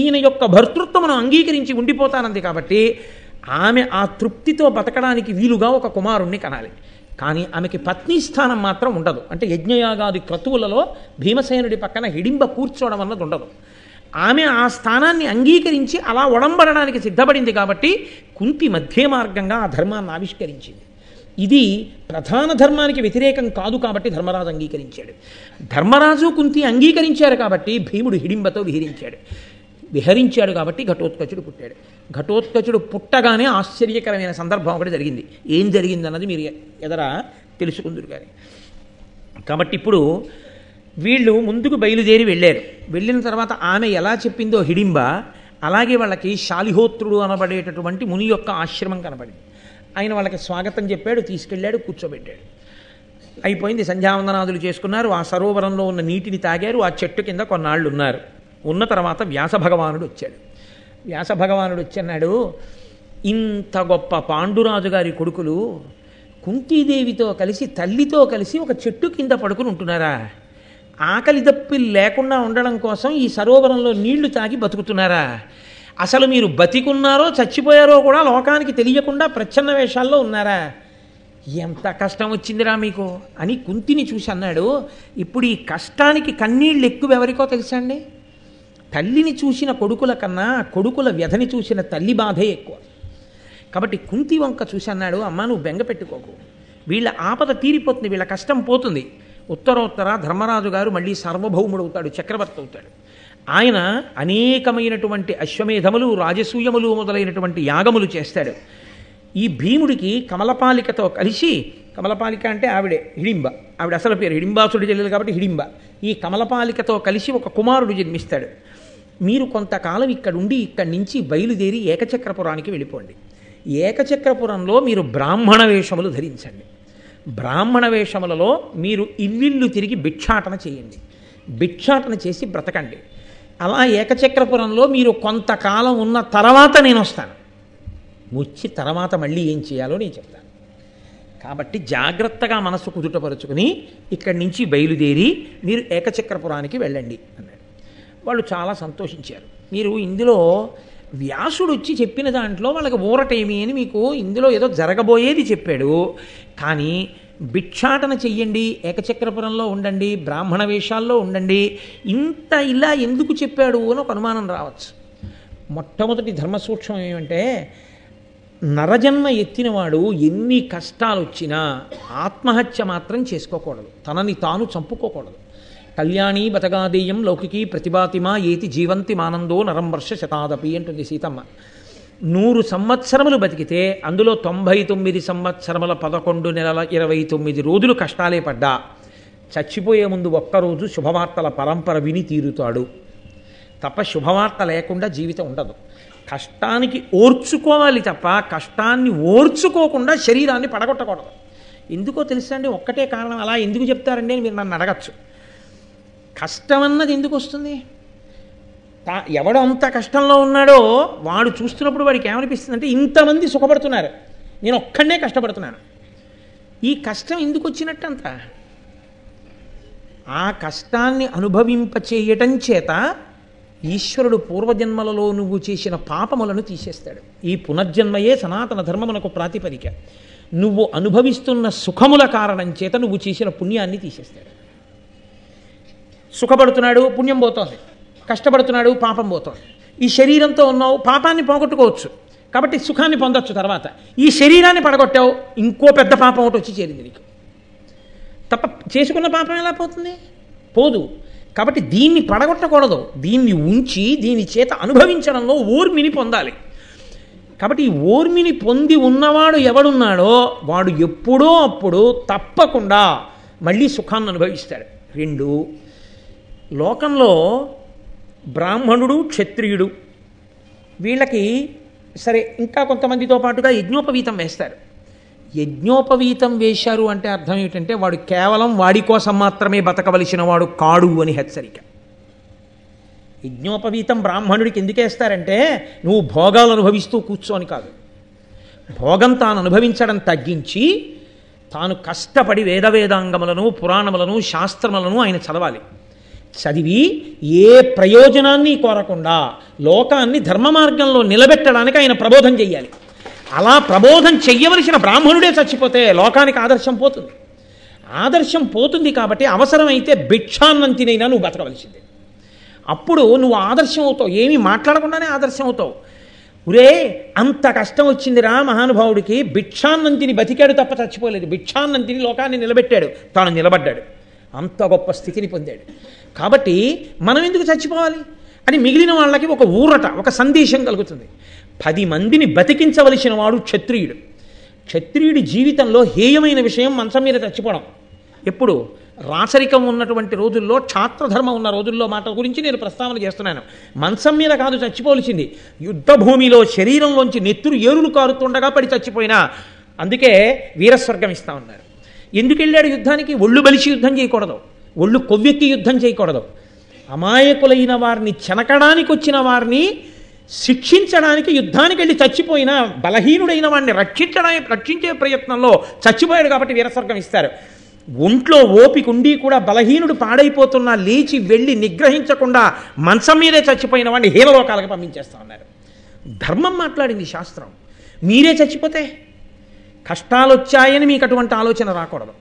ఈయన యొక్క భర్తృత్వమును అంగీకరించి ఉండిపోతానంది కాబట్టి ఆమె ఆ తృప్తితో బతకడానికి వీలుగా ఒక కుమారుణ్ణి కనాలి. కానీ ఆమెకి పత్ని స్థానం మాత్రం ఉండదు. అంటే యజ్ఞయాగాది క్రతువులలో భీమసేనుడి పక్కన హిడింబ కూర్చోవడం అన్నది ఉండదు. ఆమె ఆ స్థానాన్ని అంగీకరించి అలా ఒడంబడడానికి సిద్ధపడింది కాబట్టి కుంతి మధ్య మార్గంగా ఆ ధర్మాన్ని ఆవిష్కరించింది. ఇది ప్రధాన ధర్మానికి వ్యతిరేకం కాదు కాబట్టి ధర్మరాజు అంగీకరించాడు. ధర్మరాజు కుంతి అంగీకరించారు కాబట్టి భీముడు హిడింబతో విహరించాడు కాబట్టి ఘటోత్కచుడు పుట్టాడు. ఘటోత్కచుడు పుట్టగానే ఆశ్చర్యకరమైన సందర్భం ఒకటి జరిగింది. ఏం జరిగిందన్నది మీరు ఎదర తెలుసుకుందురు కానీ. కాబట్టి ఇప్పుడు వీళ్ళు ముందుకు బయలుదేరి వెళ్ళారు. వెళ్ళిన తర్వాత ఆమె ఎలా చెప్పిందో హిడింబ, అలాగే వాళ్ళకి శాలిహోత్రుడు అనబడేటటువంటి ముని యొక్క ఆశ్రమం కనబడింది. ఆయన వాళ్ళకి స్వాగతం చెప్పాడు, తీసుకెళ్ళాడు, కూర్చోబెట్టాడు. అయిపోయింది, సంధ్యావందనాదులు చేసుకున్నారు. ఆ సరోవరంలో ఉన్న నీటిని తాగారు. ఆ చెట్టు కింద కొన్నాళ్ళు ఉన్నారు. ఉన్న తర్వాత వ్యాస భగవానుడు వచ్చాడు. వ్యాస భగవానుడు వచ్చన్నాడు, ఇంత గొప్ప పాండురాజు గారి కొడుకులు కుంతీదేవితో కలిసి తల్లితో కలిసి ఒక చెట్టు కింద పడుకుని ఉంటున్నారా? ఆకలి దప్పిలు లేకుండా ఉండడం కోసం ఈ సరోవరంలో నీళ్లు తాగి బతుకుతున్నారా? అసలు మీరు బతికున్నారో చచ్చిపోయారో కూడా లోకానికి తెలియకుండా ప్రచ్ఛన్న వేషాల్లో ఉన్నారా? ఎంత కష్టం వచ్చిందిరా మీకు అని కుంతిని చూసి అన్నాడు. ఇప్పుడు ఈ కష్టానికి కన్నీళ్ళు ఎక్కువ ఎవరికో తెలుసా అండి? తల్లిని చూసిన కొడుకుల కన్నా కొడుకుల వ్యధని చూసిన తల్లి బాధే ఎక్కువ. కాబట్టి కుంతి వంక చూసి అన్నాడు, అమ్మా నువ్వు బెంగ పెట్టుకోకు, వీళ్ళ ఆపద తీరిపోతుంది, వీళ్ళ కష్టం పోతుంది. ఉత్తరోత్తర ధర్మరాజు గారు మళ్ళీ సార్వభౌముడు అవుతాడు, చక్రవర్తి అవుతాడు. ఆయన అనేకమైనటువంటి అశ్వమేధములు, రాజసూయములు మొదలైనటువంటి యాగములు చేస్తాడు. ఈ భీముడికి కమలపాలికతో కలిసి, కమలపాలిక అంటే ఆవిడే హిడింబ, ఆవిడ అసలు పేరు హిడింబాసుడి చెల్లెలు కాబట్టి హిడింబ. ఈ కమలపాలికతో కలిసి ఒక కుమారుడు జన్మిస్తాడు. మీరు కొంతకాలం ఇక్కడుండి ఇక్కడి నుంచి బయలుదేరి ఏకచక్రపురానికి వెళ్ళిపోండి. ఏకచక్రపురంలో మీరు బ్రాహ్మణ వేషములు ధరించండి. బ్రాహ్మణ వేషములలో మీరు ఇల్లిల్లు తిరిగి భిక్షాటన చేయండి. భిక్షాటన చేసి బ్రతకండి. అలా ఏకచక్రపురంలో మీరు కొంతకాలం ఉన్న తర్వాత నేను వస్తాను. వచ్చి తర్వాత మళ్ళీ ఏం చేయాలో నేను చెప్తాను. కాబట్టి జాగ్రత్తగా మనస్సు కుదుటపరుచుకుని ఇక్కడి నుంచి బయలుదేరి మీరు ఏకచక్రపురానికి వెళ్ళండి అన్నాడు. వాళ్ళు చాలా సంతోషించారు. మీరు ఇందులో వ్యాసుడు వచ్చి చెప్పిన దాంట్లో వాళ్ళకి ఊరటేమి అని మీకు ఇందులో ఏదో జరగబోయేది చెప్పాడు. కానీ భిక్షాటన చెయ్యండి, ఏకచక్రపురంలో ఉండండి, బ్రాహ్మణ వేషాల్లో ఉండండి, ఇంత ఇలా ఎందుకు చెప్పాడు అని ఒక అనుమానం రావచ్చు. మొట్టమొదటి ధర్మ సూక్ష్మం ఏమంటే, నరజన్మ ఎత్తినవాడు ఎన్ని కష్టాలు వచ్చినా ఆత్మహత్య మాత్రం చేసుకోకూడదు, తనని తాను చంపుకోకూడదు. కళ్యాణీ బతగాదేయం లౌకికీ ప్రతిభాతిమా ఏతి జీవంతి మానందో నరం వర్ష శతాదపి అంటుంది సీతమ్మ. 100 సంవత్సరములు బతికితే అందులో 99 సంవత్సరముల 11 నెలల 29 రోజులు కష్టాలే పడ్డా చచ్చిపోయే ముందు ఒక్కరోజు శుభవార్తల పరంపర విని తీరుతాడు తప్ప శుభవార్త లేకుండా జీవితం ఉండదు. కష్టానికి ఓర్చుకోవాలి తప్ప కష్టాన్ని ఓర్చుకోకుండా శరీరాన్ని పడగొట్టకూడదు. ఎందుకో తెలుసా అండి? ఒక్కటే కారణం. అలా ఎందుకు చెప్తారండి అని మీరు నన్ను అడగచ్చు. కష్టం అన్నది ఎందుకు వస్తుంది? ఎవడు అంత కష్టంలో ఉన్నాడో వాడు చూస్తున్నప్పుడు వాడికి ఏమనిపిస్తుంది అంటే, ఇంతమంది సుఖపడుతున్నారు, నేను ఒక్కడే కష్టపడుతున్నాను. ఈ కష్టం ఎందుకు వచ్చినట్టంత? ఆ కష్టాన్ని అనుభవింపచేయటం చేత ఈశ్వరుడు పూర్వజన్మలలో నువ్వు చేసిన పాపములను తీసేస్తాడు. ఈ పునర్జన్మయే సనాతన ధర్మమునకు ప్రాతిపదిక. నువ్వు అనుభవిస్తున్న సుఖముల కారణం చేత నువ్వు చేసిన పుణ్యాన్ని తీసేస్తాడు. సుఖపడుతున్నాడు, పుణ్యం పోతోంది. కష్టపడుతున్నాడు, పాపం పోతోంది. ఈ శరీరంతో ఉన్నావు, పాపాన్ని పోగొట్టుకోవచ్చు కాబట్టి సుఖాన్ని పొందొచ్చు. తర్వాత ఈ శరీరాన్ని పడగొట్టావు, ఇంకో పెద్ద పాపం ఒకటి వచ్చి చేరింది నీకు. తప్ప చేసుకున్న పాపం ఎలా పోతుంది? పోదు. కాబట్టి దీన్ని పడగొట్టకూడదు, దీన్ని ఉంచి దీని చేత అనుభవించడంలో ఓర్మిని పొందాలి. కాబట్టి ఈ ఓర్మిని పొంది ఉన్నవాడు ఎవడున్నాడో వాడు ఎప్పుడో అప్పుడు తప్పకుండా మళ్ళీ సుఖాన్ని అనుభవిస్తాడు. 2, లోకంలో బ్రాహ్మణుడు క్షత్రియుడు వీళ్ళకి సరే, ఇంకా కొంతమందితో పాటుగా యజ్ఞోపవీతం వేస్తారు. యజ్ఞోపవీతం వేశారు అంటే అర్థం ఏమిటంటే వాడు కేవలం వాడి కోసం మాత్రమే బతకవలసిన వాడు కాడు అని హెచ్చరిక. యజ్ఞోపవీతం బ్రాహ్మణుడికి ఎందుకేస్తారంటే నువ్వు భోగాలు అనుభవిస్తూ కూర్చోని కాదు. భోగం తాను అనుభవించడం తగ్గించి తాను కష్టపడి వేదవేదాంగములను పురాణములను శాస్త్రములను ఆయన చదవాలి. చదివి ఏ ప్రయోజనాన్ని కోరకుండా లోకాన్ని ధర్మ మార్గంలో నిలబెట్టడానికి ఆయన ప్రబోధం చెయ్యాలి. అలా ప్రబోధం చెయ్యవలసిన బ్రాహ్మణుడే చచ్చిపోతే లోకానికి ఆదర్శం పోతుంది. ఆదర్శం పోతుంది కాబట్టి అవసరమైతే భిక్షాన్నం తినైనా నువ్వు బతకవలసిందే. అప్పుడు నువ్వు ఆదర్శం అవుతావు, ఏమీ మాట్లాడకుండానే ఆదర్శం అవుతావు. ఒరే, అంత కష్టం వచ్చిందిరా మహానుభావుడికి, భిక్షాన్నం తిని బతికాడు తప్ప చచ్చిపోలేదు. భిక్షాన్నం తిని లోకాన్ని నిలబెట్టాడు, తాను నిలబడ్డాడు, అంత గొప్ప స్థితిని పొందాడు. కాబట్టి మనం ఎందుకు చచ్చిపోవాలి అని మిగిలిన వాళ్ళకి ఒక ఊరట, ఒక సందేశం కలుగుతుంది. 10 మందిని బతికించవలసిన వాడు క్షత్రియుడు. క్షత్రియుడి జీవితంలో హేయమైన విషయం మంచం మీద చచ్చిపోవడం. ఎప్పుడు రాచరికం ఉన్నటువంటి రోజుల్లో, క్షాత్రధర్మం ఉన్న రోజుల్లో మాట గురించి నేను ప్రస్తావన చేస్తున్నాను. మంచం మీద కాదు చచ్చిపోవలసింది, యుద్ధభూమిలో శరీరంలోంచి నెత్తురు ఏరులు కారుతుండగా పడి చచ్చిపోయినా. అందుకే వీరస్వర్గం ఇస్తా ఉన్నారు. ఎందుకు వెళ్ళాడు యుద్ధానికి? ఒళ్ళు బలిసి యుద్ధం చేయకూడదు, ఒళ్ళు కొవ్వెక్కి యుద్ధం చేయకూడదు. అమాయకులైన వారిని చెనకడానికి వచ్చిన వారిని శిక్షించడానికి యుద్ధానికి వెళ్ళి చచ్చిపోయినా బలహీనుడైన వాడిని రక్షించే ప్రయత్నంలో చచ్చిపోయాడు కాబట్టి వీరస్వర్గం ఇస్తారు. ఒంట్లో ఓపిక ఉండి కూడా బలహీనుడు పాడైపోతున్నా లేచి వెళ్ళి నిగ్రహించకుండా మంచం మీదే చచ్చిపోయిన వాడిని హీనలోకాలకు పంపించేస్తా ఉన్నారు. ధర్మం మాట్లాడింది శాస్త్రం. మీరే చచ్చిపోతే కష్టాలు వచ్చాయని మీకు అటువంటి ఆలోచన రాకూడదు.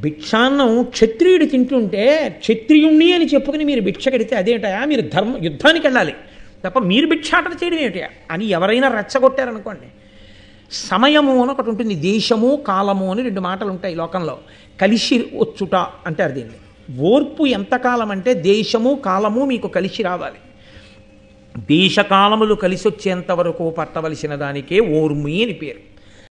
భిక్షాన్నం క్షత్రియుడు తింటుంటే క్షత్రియుణ్ణి అని చెప్పుకుని మీరు భిక్ష కడితే అదేంటయా, మీరు యుద్ధానికి వెళ్ళాలి తప్ప మీరు భిక్షాటన చేయడం ఏమిటయా అని ఎవరైనా రెచ్చగొట్టారనుకోండి. సమయము అని ఒకటి ఉంటుంది, దేశము కాలము అని 2 మాటలు ఉంటాయి లోకంలో. కలిసి వచ్చుట అంటారు దీన్ని. ఓర్పు ఎంతకాలం అంటే దేశము కాలము మీకు కలిసి రావాలి. దేశకాలములు కలిసి వచ్చేంత వరకు పట్టవలసిన దానికే ఓర్మి అని పేరు.